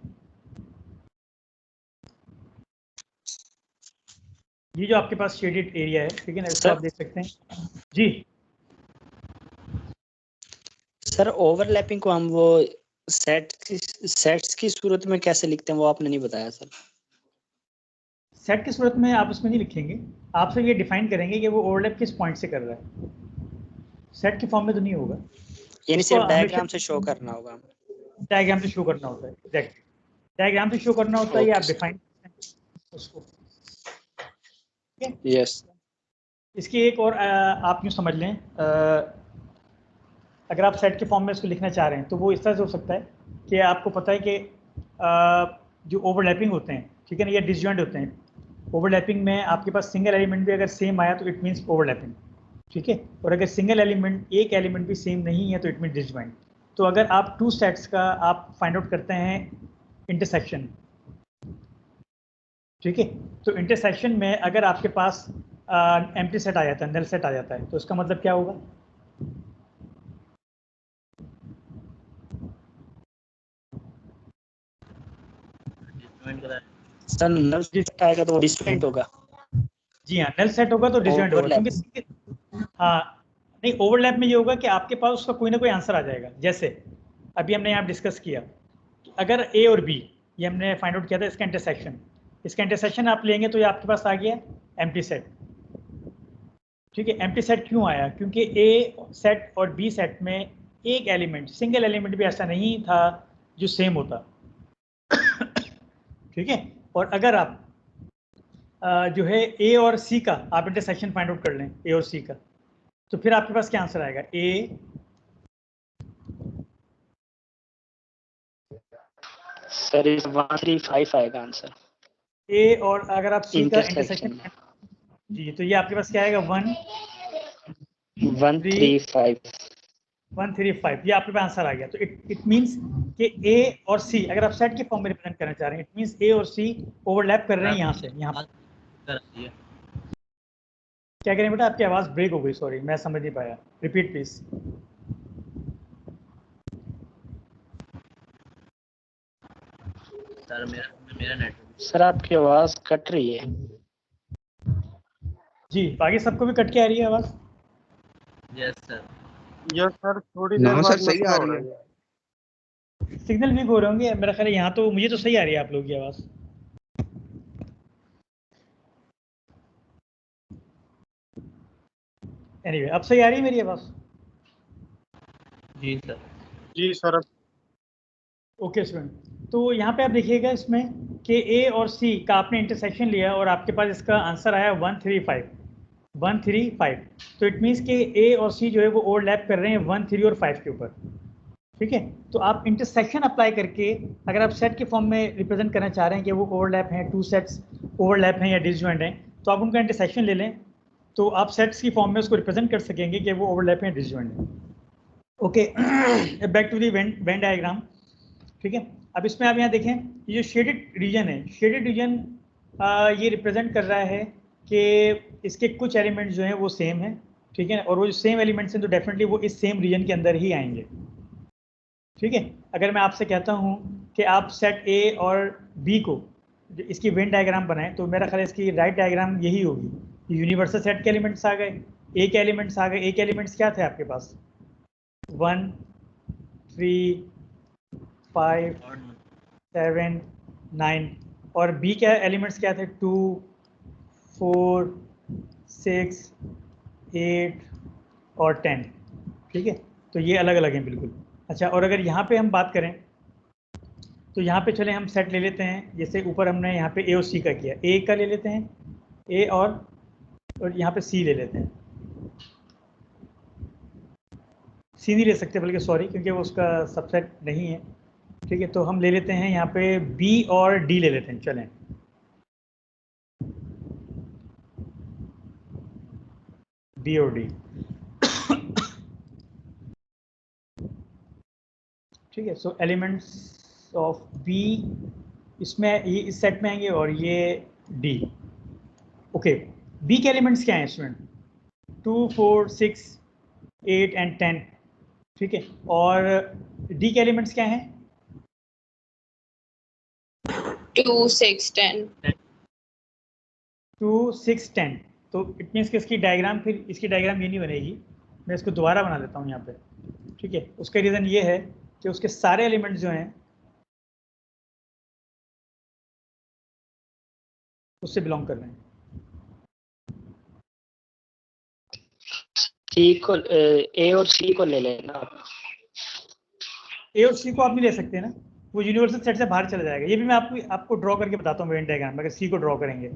ये जो आपके पास शेडेड एरिया है, ठीक है ना, इसको आप देख सकते हैं जी। सर ओवरलैपिंग को हम वो सेट्स की सूरत में कैसे लिखते हैं वो आपने नहीं बताया सर। सेट की सूरत में आप उसमें नहीं लिखेंगे, आप सिर्फ ये डिफाइन करेंगे कि वो ओवरलैप किस पॉइंट से कर रहा है। सेट के फॉर्म में तो नहीं होगा, यानी सिर्फ डायग्राम से शो करना होगा। डायग्राम से शो करना होता है, एग्जैक्टली डायग्राम से शो करना होता है, ये आप डिफाइन उसको। यस, इसकी एक और आप यूँ समझ लें, अगर आप सेट के फॉर्म में इसको लिखना चाह रहे हैं तो वो इस तरह से हो सकता है कि आपको पता है कि जो ओवरलैपिंग होते हैं, ठीक है ना, ये डिसजॉइंट होते हैं। ओवरलैपिंग में आपके पास सिंगल एलिमेंट भी अगर सेम आया तो इट मीन्स ओवरलैपिंग। ठीक है, और अगर सिंगल एलिमेंट एक एलिमेंट भी सेम नहीं है तो इट मीन्स डिसजॉइंट। तो अगर आप 2 सेट्स का आप फाइंड आउट करते हैं इंटरसेक्शन, ठीक है, तो इंटरसेक्शन में अगर आपके पास एम्प्टी सेट आ जाता है, नल सेट आ जाता है, तो इसका मतलब क्या होगा? सर नल सेट आएगा तो वो डिसजॉइंट होगा। जी हाँ, नल सेट होगा तो डिसजॉइंट होगा, क्योंकि हाँ नहीं, ओवरलैप में ये होगा कि आपके पास उसका कोई ना कोई आंसर आ जाएगा। जैसे अभी हमने यहाँ डिस्कस किया कि अगर ए और बी, ये हमने फाइंड आउट किया था इसका इंटरसेक्शन आप लेंगे तो ये आपके पास आ गया एम्प्टी सेट। ठीक है, एम्प्टी सेट क्यों आया? क्योंकि ए सेट और बी सेट में एक एलिमेंट, सिंगल एलिमेंट भी ऐसा नहीं था जो सेम होता। ठीक है, और अगर आप जो है ए और सी का आप इंटरसेक्शन फाइंड आउट कर लें, ए और सी का, तो फिर आपके पास क्या आंसर आएगा? ए सर 135 आएगा आंसर। ए और अगर आप सी का इंटरसेक्शन, जी, तो ये आपके पास क्या आएगा? 135, ये आपके पास आंसर आ गया। तो इट मींस कि ए और सी अगर आप सेट के फॉर्म में रिप्रेजेंट करना चाह रहे हैं, इट मींस ए और सी ओवरलैप कर रहे हैं यहाँ से यहाँ पर। क्या करें बेटा, आपकी आवाज़ ब्रेक हो गई, सॉरी मैं समझ नहीं पाया, रिपीट प्लीज। सर मेरा नेटवर्क, सर आपकी आवाज कट रही है। जी बाकी सबको भी कट के आ रही है आवाज़? Yes sir. यस सर, थोड़ी देर ना बाद सर सही मसला आ हो रही रहा है। है। सिग्नल वीक हो रहे होंगे मेरा ख्याल है। यहाँ तो मुझे तो सही आ रही है आप लोगों की आवाज़। एनीवे अब सही आ रही है मेरी आवाज़? जी सर। जी सर। ओके स्टूडेंट, तो यहाँ पे आप देखिएगा इसमें कि ए और सी का आपने इंटरसेक्शन लिया और आपके पास इसका आंसर आया 135। तो इट मीन्स कि ए और सी जो है वो ओवरलैप कर रहे हैं 1, 3 और 5 के ऊपर। ठीक है, तो आप इंटरसेक्शन अप्लाई करके अगर आप सेट के फॉर्म में रिप्रेजेंट करना चाह रहे हैं कि वो ओवरलैप हैं, 2 सेट्स ओवरलैप हैं या डिसजॉइंट हैं, तो आप उनका इंटरसेक्शन ले लें तो आप सेट्स की फॉर्म में उसको रिप्रेजेंट कर सकेंगे कि वो ओवरलैप हैं, डिसजॉइंट हैं। Okay, back to the Venn diagram. ठीक है, अब इसमें आप यहाँ देखें ये जो शेडेड रीजन है, शेडेड रीजन ये रिप्रेजेंट कर रहा है कि इसके कुछ एलिमेंट्स जो हैं वो सेम हैं। ठीक है, और वो जो सेम एलिमेंट्स हैं तो डेफिनेटली वो इस सेम रीजन के अंदर ही आएंगे। ठीक है, अगर मैं आपसे कहता हूँ कि आप सेट ए और बी को इसकी वेन डायग्राम बनाएं तो मेरा ख्याल है इसकी राइट डायग्राम यही होगी। यूनिवर्सल सेट के एलिमेंट्स आ गए, ए के एलिमेंट्स आ गए। ए के एलिमेंट्स क्या थे आपके पास? 1, 3, 5, 7, 9। और बी के एलिमेंट्स क्या थे? 2, 4, 6, 8 और 10। ठीक है, तो ये अलग अलग हैं बिल्कुल। अच्छा, और अगर यहाँ पे हम बात करें तो यहाँ पे चले हम सेट ले लेते हैं, जैसे ऊपर हमने यहाँ पे ए और सी का किया, ए का ले लेते हैं, ए और यहाँ पे सी ले लेते हैं। सी नहीं ले सकते बल्कि सॉरी, क्योंकि वो उसका सबसेट नहीं है। ठीक है, तो हम ले लेते हैं यहाँ पे बी और डी ले लेते हैं। चलें, बी और डी। ठीक है, सो एलिमेंट्स ऑफ बी इसमें ये इस सेट में आएंगे और ये डी। ओके, बी के एलिमेंट्स क्या हैं स्टूडेंट? 2, 4, 6, 8 एंड 10। ठीक है, और डी के एलिमेंट्स क्या हैं? 2, 6, 10। 2, 6, 10। तो इट मीन्स कि इसकी डायग्राम, फिर इसकी डायग्राम ये नहीं बनेगी। मैं इसको दोबारा बना देता हूँ यहाँ पे। ठीक है, उसका रीज़न ये है कि उसके सारे एलिमेंट्स जो हैं उससे बिलोंग कर रहे हैं। सी को ए और सी को ले लेना आप। ए और सी को आप नहीं ले सकते ना, वो यूनिवर्सल सेट से बाहर चला जाएगा। ये भी मैं आपको ड्रॉ करके बताता हूँ वेन डायग्राम में, अगर सी को ड्रॉ करेंगे।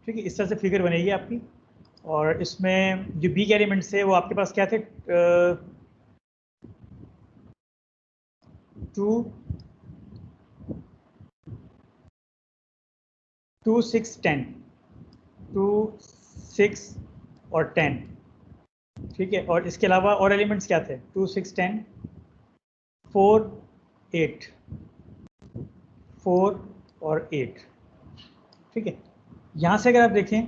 ठीक है, इस तरह से फिगर बनेगी आपकी। और इसमें जो बी के एलिमेंट्स है वो आपके पास क्या थे? 2, 6, 10। 2, 6 और 10। ठीक है, और इसके अलावा और एलिमेंट्स क्या थे? 2, 6, 10, 4, 8, 4 और 8। ठीक है, यहाँ से अगर आप देखें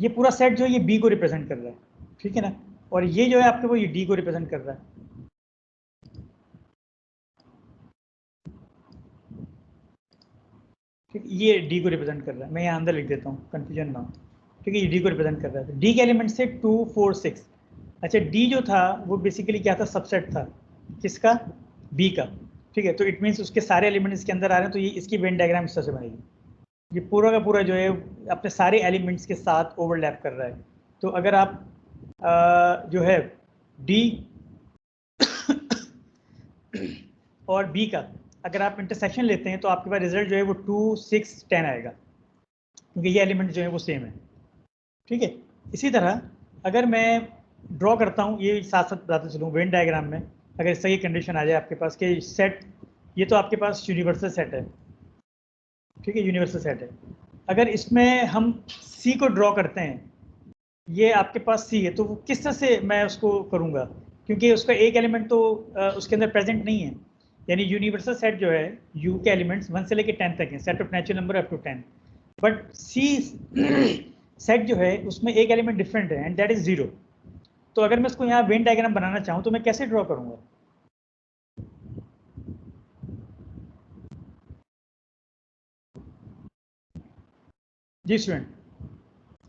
ये पूरा सेट जो है ये बी को रिप्रेजेंट कर रहा है। ठीक है ना, और ये जो है आपके वो ये डी को रिप्रेजेंट कर रहा है। ठीक, ये डी को रिप्रेजेंट कर रहा है। मैं यहाँ अंदर लिख देता हूँ, कंफ्यूजन ना हो। ठीक है, ये डी को रिप्रेजेंट कर रहा है। डी के एलिमेंट से 2, 4, 6। अच्छा, डी जो था वो बेसिकली क्या था? सबसेट था किसका? बी का। ठीक है, तो इट मीन्स उसके सारे एलिमेंट इसके अंदर आ रहे हैं, तो ये इसकी वेन डायग्राम इस तरह से बनेगी। ये पूरा का पूरा जो है अपने सारे एलिमेंट्स के साथ ओवरलैप कर रहा है। तो अगर आप जो है डी और बी का अगर आप इंटरसेक्शन लेते हैं तो आपके पास रिजल्ट जो है वो 2, 6, 10 आएगा, क्योंकि ये एलिमेंट जो है वो सेम है। ठीक है, इसी तरह अगर मैं ड्रॉ करता हूँ, ये साथ साथ बताते चलूँ वेन डायग्राम में, अगर इस तरह की कंडीशन आ जाए आपके पास कि सेट, ये तो आपके पास यूनिवर्सल सेट है। ठीक है, यूनिवर्सल सेट है। अगर इसमें हम सी को ड्रॉ करते हैं, ये आपके पास सी है, तो वो किस तरह से मैं उसको करूँगा? क्योंकि उसका एक एलिमेंट तो उसके अंदर प्रेजेंट नहीं है। यानी यूनिवर्सल सेट जो है यू के एलिमेंट्स 1 से लेकर 10 तक हैं, set of natural number up to 10। But C set जो है उसमें एक एलिमेंट डिफरेंट है एंड दैट इज 0। तो अगर मैं इसको यहाँ वेन डायग्राम बनाना चाहूँ तो मैं कैसे ड्रॉ करूँगा? जी स्टूडेंट,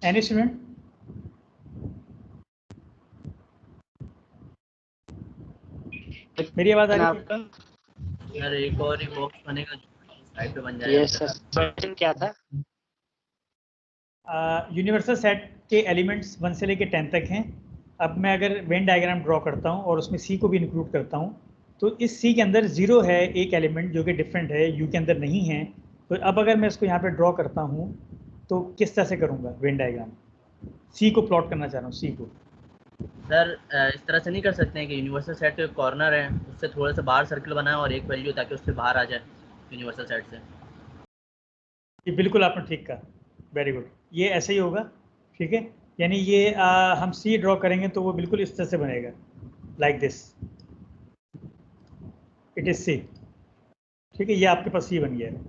एनी स्टूडेंट? मेरी आवाज आ रही है? यार एक और ही बॉक्स बनेगा साइड पे बन जाएगा। यस सर, क्वेश्चन क्या था? यूनिवर्सल सेट के एलिमेंट्स 1 से लेकर 10 तक हैं। अब मैं अगर वेन डायग्राम ड्रॉ करता हूं और उसमें सी को भी इंक्लूड करता हूं तो इस सी के अंदर 0 है एक एलिमेंट जो कि डिफरेंट है, यू के अंदर नहीं है। तो अब अगर मैं इसको यहाँ पे ड्रॉ करता हूँ तो किस तरह से करूँगा वेन डायग्राम? सी को प्लॉट करना चाह रहा हूँ, सी को। सर इस तरह से नहीं कर सकते हैं कि यूनिवर्सल सेट के कॉर्नर है उससे थोड़ा सा बाहर सर्कल बनाए और एक वैल्यू ताकि उससे बाहर आ जाए यूनिवर्सल सेट से? ये बिल्कुल आपने ठीक कहा, वेरी गुड, ये ऐसे ही होगा। ठीक है, यानी ये हम सी ड्रॉ करेंगे तो वो बिल्कुल इस तरह से बनेगा, like this, it is C. ठीक है, ये आपके पास सी बन गया है।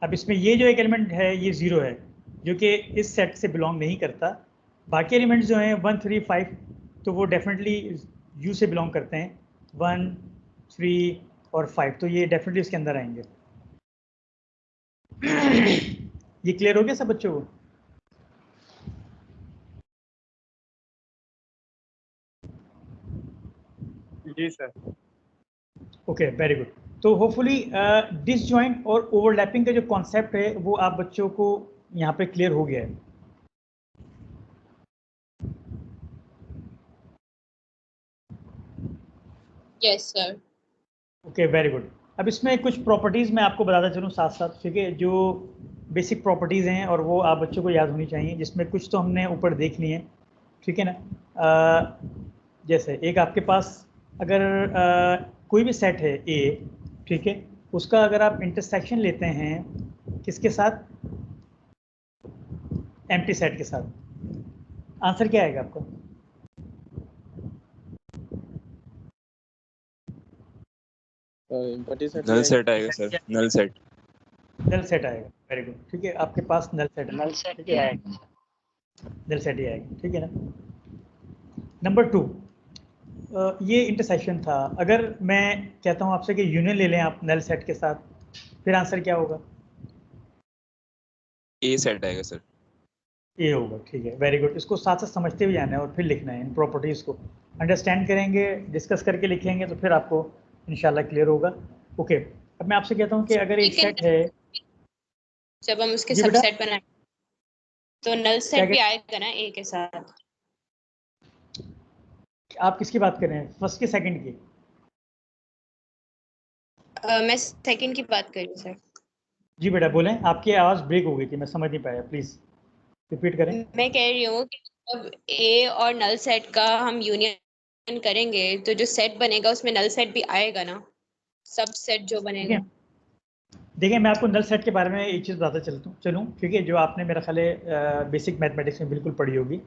अब इसमें ये जो एक एलिमेंट है ये 0 है जो कि इस सेट से बिलोंग नहीं करता। बाकी एलिमेंट्स जो हैं 1, 3, 5 तो वो डेफिनेटली यू से बिलोंग करते हैं, 1, 3 और 5 तो ये डेफिनेटली इसके अंदर आएंगे। ये क्लियर हो गया सब बच्चों को? जी सर। Okay, very good. तो होपफुली डिसजॉइंट और ओवरलैपिंग का जो कॉन्सेप्ट है वो आप बच्चों को यहाँ पे क्लियर हो गया है। Yes, sir. Okay, very good. अब इसमें कुछ प्रॉपर्टीज़ मैं आपको बताता चलूँ साथ साथ, ठीक है, जो बेसिक प्रॉपर्टीज़ हैं और वो आप बच्चों को याद होनी चाहिए, जिसमें कुछ तो हमने ऊपर देख लिए हैं, ठीक है ना। जैसे एक आपके पास अगर कोई भी सेट है ए, ठीक है, उसका अगर आप इंटरसेक्शन लेते हैं किसके साथ? एम्प्टी सेट के साथ, आंसर क्या आएगा आपका? नल सेट आएगा sir, null set. Null set आएगा, वेरी गुड, ठीक है, आपके पास नल सेट है, नल सेट ही आएगा, नल सेट ही आएगा, ठीक है ना। नंबर 2, ये इंटरसेक्शन था। अगर मैं कहता हूँ आपसे कि यूनियन ले लें आप नल सेट के साथ, फिर आंसर क्या होगा? ए सेट आएगा सर। ए होगा, ठीक है, वेरी गुड। इसको साथ साथ समझते हुए जाना है और फिर लिखना है, इन प्रॉपर्टीज़ को अंडरस्टैंड करेंगे, डिस्कस करके लिखेंगे तो फिर आपको इंशाल्लाह क्लियर होगा। ओके, अब मैं आपसे कहता हूँ कि अगर एक सेट है, जब हम उसके जी बेटा? सबसेट बनाएं तो नल क्या सेट भी आएगा ना ए के साथ? आप किसकी बात कर रहे हैं, फर्स्ट की सेकंड की? मैं सेकंड की बात कर रही हूँ सर। जी बेटा बोलें, आपकी आवाज़ ब्रेक हो गई थी, मैं समझ नहीं पाया, प्लीज़ रिपीट करें। मैं कह रही हूँ कि जब ए और नल सेट का हम यूनियन करेंगे तो जो सेट बनेगा उसमें नल सेट भी आएगा ना, सब सेट जो बनेगा। देखिए मैं आपको नल सेट के बारे में एक चीज़ बताता चलूँ, ठीक है, जो आपने मेरा ख्याल है बेसिक मैथमेटिक्स में बिल्कुल पढ़ी होगी,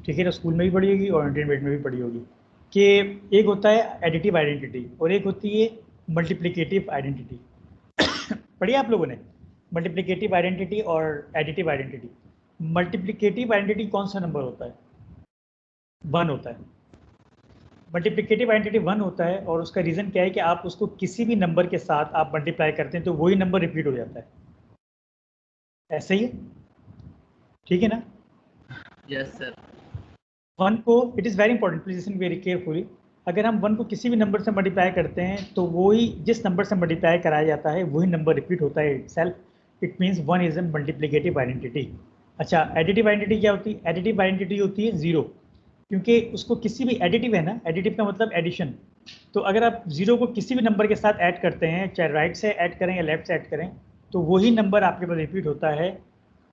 ठीक है ना, स्कूल में भी पढ़ी होगी और इंटरमीडिएट में भी पढ़ी होगी, कि एक होता है एडिटिव आइडेंटिटी और एक होती है मल्टीप्लिकेटिव आइडेंटिटी। पढ़ी आप लोगों ने मल्टीप्लिकेटिव आइडेंटिटी और एडिटिव आइडेंटिटी? मल्टीप्लिकेटिव आइडेंटिटी कौन सा नंबर होता है? 1 होता है। मल्टीप्लिकेटिव आइडेंटिटी 1 होता है और उसका रीज़न क्या है कि आप उसको किसी भी नंबर के साथ आप मल्टीप्लाई करते हैं तो वही नंबर रिपीट हो जाता है, ऐसे ही, ठीक है ना। Yes sir. 1 को, it is very important, please listen very carefully, अगर हम 1 को किसी भी नंबर से मल्टीप्लाई करते हैं तो वही जिस नंबर से मल्टीप्लाई कराया जाता है वही नंबर रिपीट होता है itself, it means 1 is a multiplicative identity. अच्छा, एडिटिव आइडेंटिटी क्या होती है? एडिटिव आइडेंटिटी होती है 0, क्योंकि उसको किसी भी, एडिटिव है ना, एडिटिव का मतलब एडिशन, तो अगर आप 0 को किसी भी नंबर के साथ ऐड करते हैं, चाहे राइट से ऐड करें या लेफ्ट से ऐड करें, तो वही नंबर आपके पास रिपीट होता है,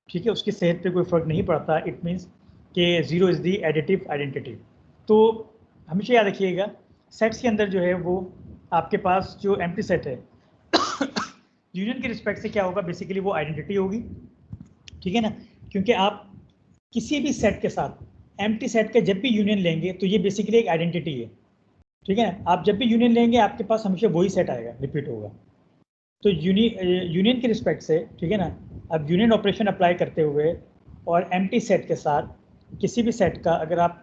ठीक है, उसकी सेहत पे कोई फ़र्क नहीं पड़ता, इट मीन्स कि 0 इज़ दी एडिटिव आइडेंटिटी। तो हमेशा याद रखिएगा सेट्स के अंदर जो है वो आपके पास जो एम्प्टी सेट है यूनियन के रिस्पेक्ट से क्या होगा, बेसिकली वो आइडेंटिटी होगी, ठीक है ना, क्योंकि आप किसी भी सेट के साथ एम्प्टी सेट का जब भी यूनियन लेंगे तो ये बेसिकली एक आइडेंटिटी है, ठीक है ना। आप जब भी यूनियन लेंगे आपके पास हमेशा वही सेट आएगा, रिपीट होगा। तो यूनियन के रिस्पेक्ट से, ठीक है ना, अब यूनियन ऑपरेशन अप्लाई करते हुए और एम्प्टी सेट के साथ किसी भी सेट का अगर आप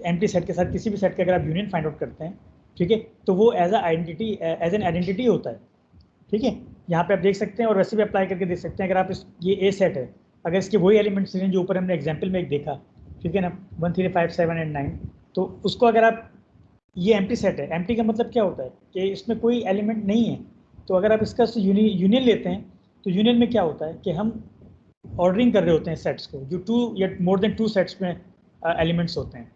एम्प्टी सेट के साथ किसी भी सेट का अगर आप यूनियन फाइंड आउट करते हैं, ठीक है, तो वो एज एन आइडेंटिटी होता है, ठीक है। यहाँ पे आप देख सकते हैं और वैसे भी अप्लाई करके देख सकते हैं। अगर आप ये ए सेट है, अगर इसके वही एलिमेंट्स हैं जो ऊपर हमने एग्जाम्पल में एक देखा, ठीक है ना, 1 3 5 7 एंड 9, तो उसको अगर आप, ये एम्प्टी सेट है, एम्प्टी का मतलब क्या होता है कि इसमें कोई एलिमेंट नहीं है। तो अगर आप इसका यूनियन लेते हैं तो यूनियन में क्या होता है कि हम ऑर्डरिंग कर रहे होते हैं सेट्स को, जो 2 या मोर देन 2 सेट्स में एलिमेंट्स होते हैं,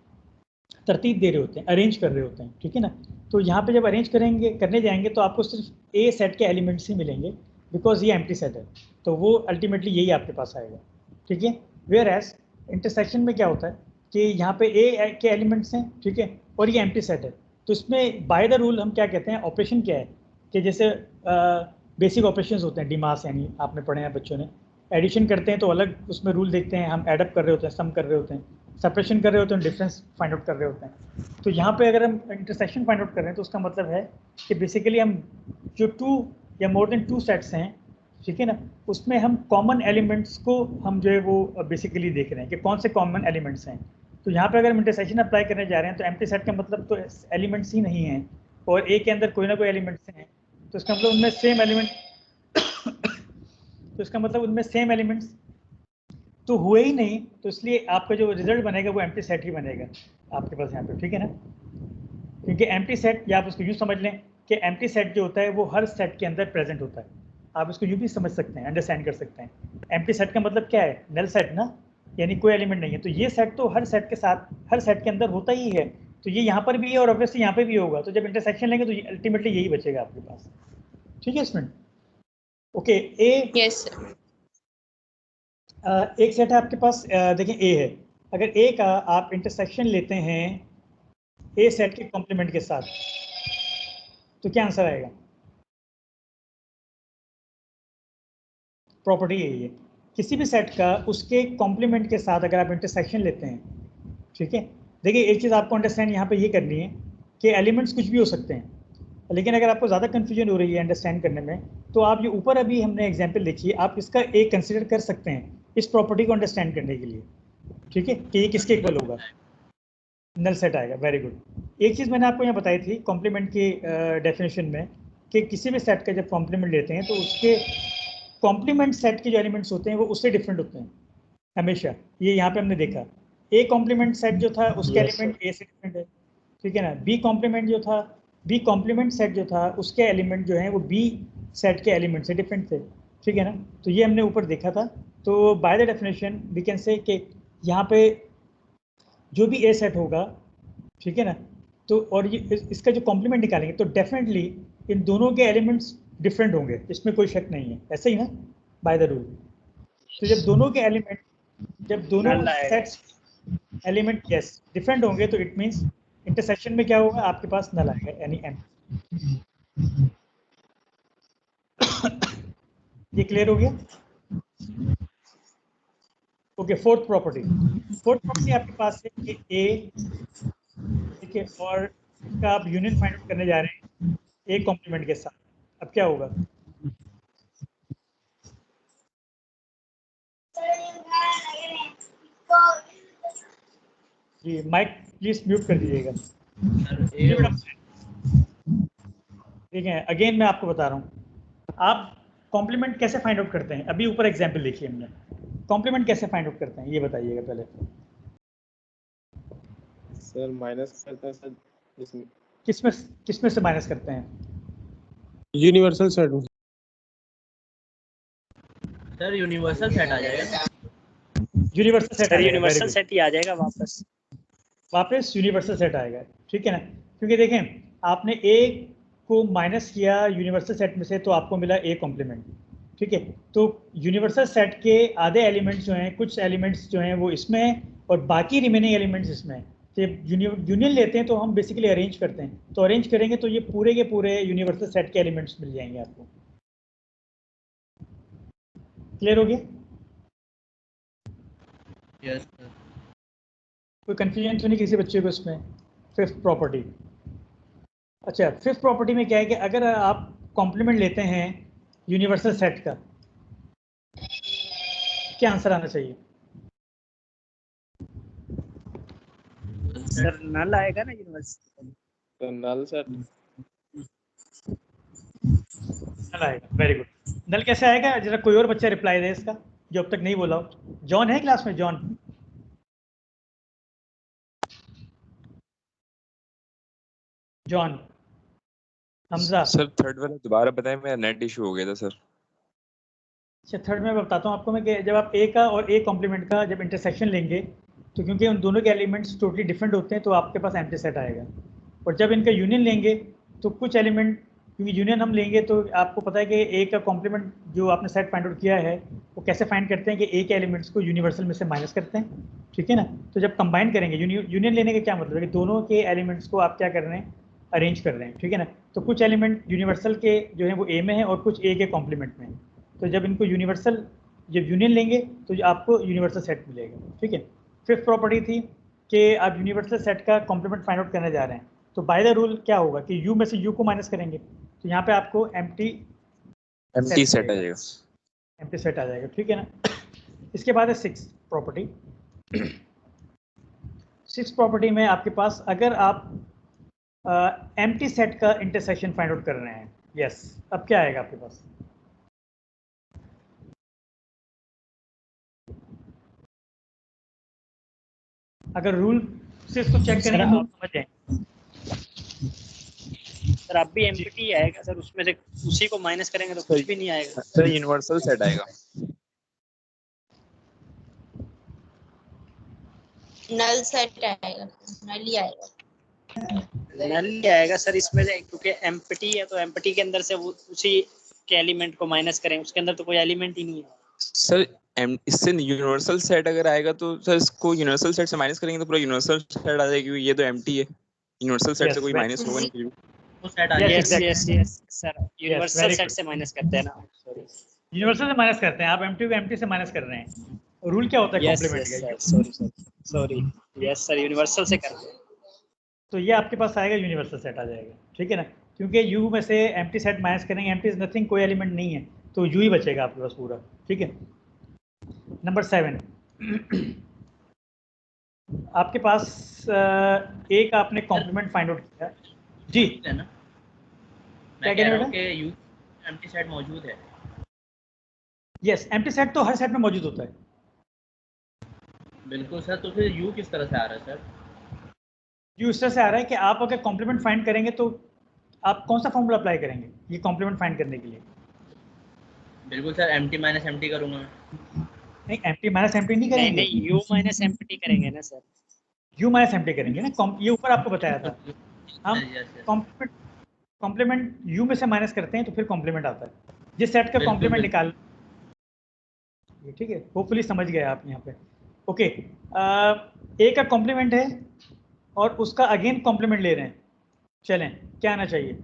तरतीब दे रहे होते हैं, अरेंज कर रहे होते हैं, ठीक है ना। तो यहाँ पे जब अरेंज करने जाएंगे तो आपको सिर्फ ए सेट के एलिमेंट्स ही मिलेंगे, बिकॉज ये एम्प्टी सेट है, तो वो अल्टीमेटली यही आपके पास आएगा, ठीक है। वेयर एज इंटरसेक्शन में क्या होता है कि यहाँ पे ए के एलिमेंट्स हैं, ठीक है, और ये एम्प्टी सेट है। तो इसमें बाय द रूल हम क्या कहते हैं, ऑपरेशन क्या है कि जैसे बेसिक ऑपरेशंस होते हैं, डिमास यानी आपने पढ़े हैं बच्चों ने, एडिशन करते हैं तो अलग उसमें रूल देखते हैं, हम एडअप कर रहे होते हैं, सम कर रहे होते हैं, सेपरेशन कर रहे होते हैं, डिफरेंस फाइंड आउट कर रहे होते हैं। तो यहाँ पे अगर हम इंटरसेक्शन फाइंड आउट कर रहे हैं तो उसका मतलब है कि बेसिकली हम जो 2 या मोर देन 2 सेट्स हैं, ठीक है ना, उसमें हम कॉमन एलिमेंट्स को हम जो है वो बेसिकली देख रहे हैं कि कौन से कॉमन एलिमेंट्स हैं। तो यहाँ पे अगर हम इंटरसेक्शन अप्लाई करने जा रहे हैं तो एम्प्टी सेट का मतलब तो एलिमेंट्स ही नहीं हैं और ए के अंदर कोई ना कोई एलिमेंट्स हैं, तो इसका मतलब उनमें सेम एलिमेंट तो इसका मतलब उनमें सेम एलिमेंट्स तो हुए ही नहीं, तो इसलिए आपका जो रिजल्ट बनेगा वो एम्प्टी सेट ही बनेगा आपके पास यहाँ पे, ठीक है ना। क्योंकि एम्प्टी सेट, या आप उसको यूँ समझ लें कि एम्प्टी सेट जो होता है वो हर सेट के अंदर प्रेजेंट होता है। आप इसको यूँ भी समझ सकते हैं, अंडरस्टैंड कर सकते हैं। एम्प्टी सेट का मतलब क्या है, नल सेट ना, यानी कोई एलिमेंट नहीं है। तो ये सेट तो हर सेट के साथ, हर सेट के अंदर होता ही है, तो ये यहाँ पर भी है और ऑब्वियसली यहाँ पे भी होगा। तो जब इंटरसेक्शन लेंगे तो अल्टीमेटली यही बचेगा आपके पास, ठीक है स्टूडेंट। ओके, ए यस एक सेट है आपके पास, देखें ए है, अगर ए का आप इंटरसेक्शन लेते हैं ए सेट के कॉम्प्लीमेंट के साथ तो क्या आंसर आएगा। प्रॉपर्टी यही है, किसी भी सेट का उसके कॉम्प्लीमेंट के साथ अगर आप इंटरसेक्शन लेते हैं, ठीक है। देखिए एक चीज़ आपको अंडरस्टैंड यहाँ पे ये करनी है कि एलिमेंट्स कुछ भी हो सकते हैं, लेकिन अगर आपको ज़्यादा कन्फ्यूजन हो रही है अंडरस्टैंड करने में तो आप ये ऊपर अभी हमने एग्जाम्पल देखी है, आप इसका एक कंसिडर कर सकते हैं इस प्रॉपर्टी को अंडरस्टैंड करने के लिए, ठीक है, कि ये किसके इक्वल होगा, नल सेट आएगा। Very good. एक चीज़ मैंने आपको यहाँ बताई थी कॉम्प्लीमेंट की डेफिनेशन में कि किसी भी सेट का जब कॉम्प्लीमेंट लेते हैं तो उसके कॉम्प्लीमेंट सेट के जो एलिमेंट्स होते हैं वो उससे डिफरेंट होते हैं हमेशा। ये यहाँ पे हमने देखा, ए कॉम्प्लीमेंट सेट जो था उसके एलिमेंट ए से डिफरेंट है, ठीक है ना। बी कॉम्प्लीमेंट जो था, बी कॉम्प्लीमेंट सेट जो था उसके एलिमेंट जो हैं वो बी सेट के एलिमेंट से डिफरेंट थे, ठीक है ना। तो ये हमने ऊपर देखा था। तो by the definition we can say कि यहाँ पे जो भी ए सेट होगा, ठीक है ना, तो और ये इसका जो कॉम्प्लीमेंट निकालेंगे तो डेफिनेटली इन दोनों के एलिमेंट्स डिफरेंट होंगे, इसमें कोई शक नहीं है, ऐसे ही ना बाय द रूल। तो जब दोनों के एलिमेंट, जब दोनों सेट्स एलिमेंट यस डिफरेंट होंगे तो इट मींस इंटरसेक्शन में क्या होगा, आपके पास नल आएगा यानी एम। ये क्लियर हो गया। ओके, फोर्थ प्रॉपर्टी आपके पास है कि ए, ठीक है, और इसका आप यूनियन फाइंड आउट करने जा रहे हैं ए कॉम्प्लीमेंट के साथ। अब क्या होगा, जी माइक प्लीज म्यूट कर दीजिएगा। ठीक है, अगेन मैं आपको बता रहा हूँ आप कॉम्प्लीमेंट कैसे फाइंड आउट करते हैं। अभी ऊपर एग्जाम्पल देखिए हमने, कॉम्प्लीमेंट कैसे फाइंड आउट करते हैं ये बताइएगा पहले। सर माइनस करते हैं सर, इसमें किसमें से माइनस करते हैं, यूनिवर्सल सेट में। सर यूनिवर्सल सेट आ जाएगा, यूनिवर्सल सेट, यूनिवर्सल सेट ही आ जाएगा वापस यूनिवर्सल सेट आएगा, ठीक है ना। क्योंकि देखें आपने ए को माइनस किया यूनिवर्सल सेट में से तो आपको मिला ए कॉम्प्लीमेंट, ठीक है। तो यूनिवर्सल सेट के आधे एलिमेंट्स जो हैं, कुछ एलिमेंट्स जो हैं वो इसमें हैं और बाकी रिमेनिंग एलिमेंट्स इसमें हैं। जब यूनियन लेते हैं तो हम बेसिकली अरेंज करते हैं, तो अरेंज करेंगे तो ये पूरे के पूरे यूनिवर्सल सेट के एलिमेंट्स मिल जाएंगे आपको। क्लियर हो गया। Yes sir. कोई कंफ्यूजन तो नहीं किसी बच्चे को इसमें। फिफ्थ प्रॉपर्टी, अच्छा फिफ्थ प्रॉपर्टी में क्या है कि अगर आप कॉम्प्लीमेंट लेते हैं यूनिवर्सल सेट का, क्या आंसर आना चाहिए। सर नल आएगा ना यूनिवर्सल। तो नल सेट नल आएगा, वेरी गुड। नल कैसे आएगा, जरा कोई और बच्चा रिप्लाई दे इसका जो अब तक नहीं बोला हो। जॉन है क्लास में? John, John, Hamza. Sir third वाला दोबारा बताएं, मेरा नेट इशू हो गया था सर। अच्छा, थर्ड में बताता हूँ आपको मैं कि जब आप ए का और ए कॉम्प्लीमेंट का जब इंटरसेक्शन लेंगे तो क्योंकि उन दोनों के एलिमेंट्स टोटली डिफरेंट होते हैं तो आपके पास एम्प्टी सेट आएगा। और जब इनका यूनियन लेंगे तो कुछ एलिमेंट, क्योंकि यूनियन हम लेंगे तो आपको पता है कि ए का कॉम्प्लीमेंट जो आपने सेट फाइंड आउट किया है वो कैसे फाइंड करते हैं कि ए के एलिमेंट्स को यूनिवर्सल में से माइनस करते हैं, ठीक है ना। तो जब कंबाइन करेंगे, यूनियन लेने का क्या मतलब है कि दोनों के एलिमेंट्स को आप क्या कर रहे हैं, अरेंज कर रहे हैं, ठीक है ना। तो कुछ एलिमेंट यूनिवर्सल के जो है वो ए में है और कुछ ए के कॉम्प्लीमेंट में है। तो जब इनको यूनिवर्सल, जब यूनियन लेंगे तो आपको यूनिवर्सल सेट मिलेगा, ठीक है। फिफ्थ प्रॉपर्टी थी कि आप यूनिवर्सल सेट का कॉम्प्लीमेंट फाइंड आउट करने जा रहे हैं तो बाय द रूल क्या होगा कि यू में से यू को माइनस करेंगे तो यहाँ पे आपको एम्प्टी सेट आ जाएगा। एम्प्टी सेट आ जाएगा, ठीक है ना। इसके बाद है सिक्स प्रॉपर्टी। सिक्स प्रॉपर्टी में आपके पास अगर आप एम्प्टी सेट का इंटरसेक्शन फाइंड आउट कर रहे हैं, यस, अब क्या आएगा आपके पास? अगर रूल से इसको चेक करेंगे तो समझ जाएंगे। सर अब भी एम्प्टी आएगा सर, उसमें से उसी को माइनस करेंगे तो कुछ भी नहीं आएगा सर यूनिवर्सल सेट आएगा। नल सेट आएगा, नल ही आएगा। नल ही आएगा सर इसमें से, क्योंकि एम्प्टी है तो एम्प्टी के अंदर से वो उसी के एलिमेंट को माइनस करें, उसके अंदर तो कोई एलिमेंट ही नहीं है सर। इससे यूनिवर्सल सेट अगर आएगा तो सर इसको यूनिवर्सल सेट से माइनस करेंगे तो पूरा यूनिवर्सल सेट आ जाएगा, क्योंकि ये तो एम्प्टी है। यूनिवर्सल सेट से कोई माइनस होगा नहीं। वो सेट आ जाएगा। Yes yes yes sir, universal set से माइनस करते हैं ना। सॉरी, यूनिवर्सल से माइनस करते हैं, आप एम्प्टी को एम्प्टी से माइनस कर रहे हैं। रूल क्या होता है कॉम्प्लीमेंट का? सॉरी यस सर, यूनिवर्सल से करते हैं तो ये आपके पास आएगा, यूनिवर्सल सेट आ जाएगा, ठीक है ना। क्योंकि यू में से एम्प्टी सेट माइनस करेंगे, एम्प्टी इज नथिंग, कोई एलिमेंट नहीं है, तो यू ही बचेगा आपके पास पूरा, ठीक है। नंबर 7, आपके पास ए का आपने कॉम्प्लीमेंट फाइंड आउट किया जी, है ना। क्या मैं कह कह रहे रहा हो हूँ कि यू एम्प्टी सेट मौजूद है। यस, एम्प्टी सेट तो हर सेट में मौजूद होता है। बिल्कुल सर, तो फिर यू किस तरह से आ रहा है सर? यू इस तरह से आ रहा है कि आप अगर कॉम्प्लीमेंट फाइंड करेंगे तो आप कौन सा फॉर्मूला अप्लाई करेंगे ये कॉम्प्लीमेंट फाइंड करने के लिए? बिल्कुल सर, एम्प्टी माइनस एम्प्टी करूंगा। नहीं, एम्प्टी माइनस एम्प्टी नहीं नहीं करेंगे, नहीं, यू माइनस एम्प्टी करेंगे ना सर। यू माइनस एम्प्टी करेंगे ना। ये ऊपर आपको बताया था, हम कॉम्प्लीमेंट यू में से माइनस करते हैं तो फिर कॉम्प्लीमेंट आता है, जिस सेट का बिल्कुल, कॉम्प्लीमेंट बिल्कुल। निकाल, ठीक है। होपफुली समझ गए आप यहाँ पे। ओके, ए का कॉम्प्लीमेंट है और उसका अगेन कॉम्प्लीमेंट ले रहे हैं, चलें क्या आना चाहिए?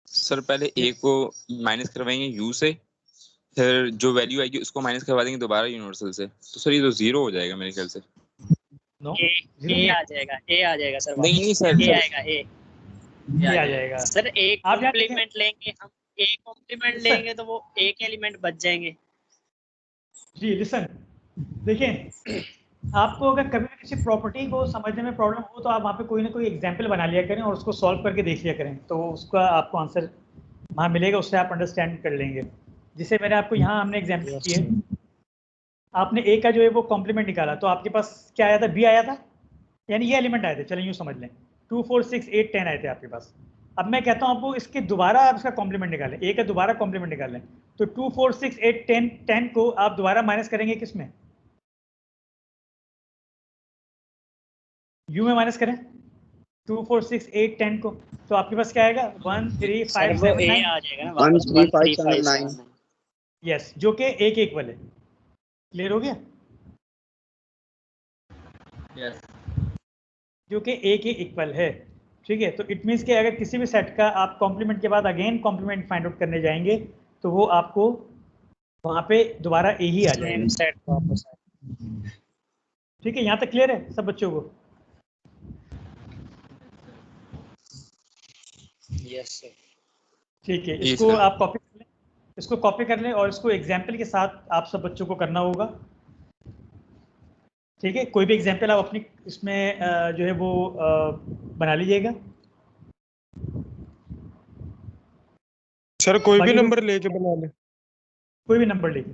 सर पहले ए को माइनस करवाएंगे यू से, फिर जो वैल्यू आएगी उसको माइनस करवा देंगे दोबारा यूनिवर्सल से, तो सर ये तो जीरो हो जाएगा मेरे ख्याल से। नो, ए आ जाएगा, ए आ जाएगा सर। नहीं नहीं सर, ए आएगा, ये आ जाएगा सर। एक आप यहाँ कॉम्प्लीमेंट लेंगे हम, एक कॉम्प्लीमेंट लेंगे तो वो एक एलिमेंट बच जाएंगे जी। लिसन, देखिए, आपको अगर कभी भी किसी प्रॉपर्टी को समझने में प्रॉब्लम हो तो आप वहाँ पे कोई ना कोई एग्जाम्पल बना लिया करें और उसको सॉल्व करके देख लिया करें, तो उसका आपको आंसर वहाँ मिलेगा, उससे आप अंडरस्टैंड कर लेंगे। जिसे मैंने आपको यहाँ हमने एग्जाम्पल किए, आपने ए का जो है वो कॉम्प्लीमेंट निकाला तो आपके पास क्या आया था? बी आया था, यानी ये एलिमेंट आए थे, चलें यूँ समझ लें, 2 4 6 8 10 आए थे आपके पास। अब मैं कहता हूँ आपको इसके दोबारा आप इसका कॉम्प्लीमेंट निकालें, ए का दोबारा कॉम्प्लीमेंट निकालें, तो 2 4 6 8 10 10 को आप दोबारा माइनस करेंगे किस में? यू में माइनस करें 2 4 6 8 10 को, तो आपके पास क्या आएगा? 1 3 5 7 9 आ जाएगा ना वापस, 1 3 5 7 9। यस, जो कि एक इक्वल है। क्लियर हो गया? यस। जो कि ए के इक्वल है, ठीक है। तो इट मीन्स कि अगर किसी भी सेट का आप कॉम्प्लीमेंट के बाद अगेन कॉम्प्लीमेंट फाइंड आउट करने जाएंगे तो वो आपको वहाँ पे दोबारा ए ही आ जाएगा, सेट वापस। ठीक है। यहाँ तक क्लियर है सब बच्चों को? Yes sir. ठीक है, जी इसको सर। आप कॉपी कर लें, इसको कॉपी कर लें और इसको एग्जाम्पल के साथ आप सब बच्चों को करना होगा। ठीक है, कोई भी एग्जाम्पल आप अपनी इसमें जो है वो बना लीजिएगा। सर कोई भी नंबर लेके बना ले, कोई भी नंबर लेके।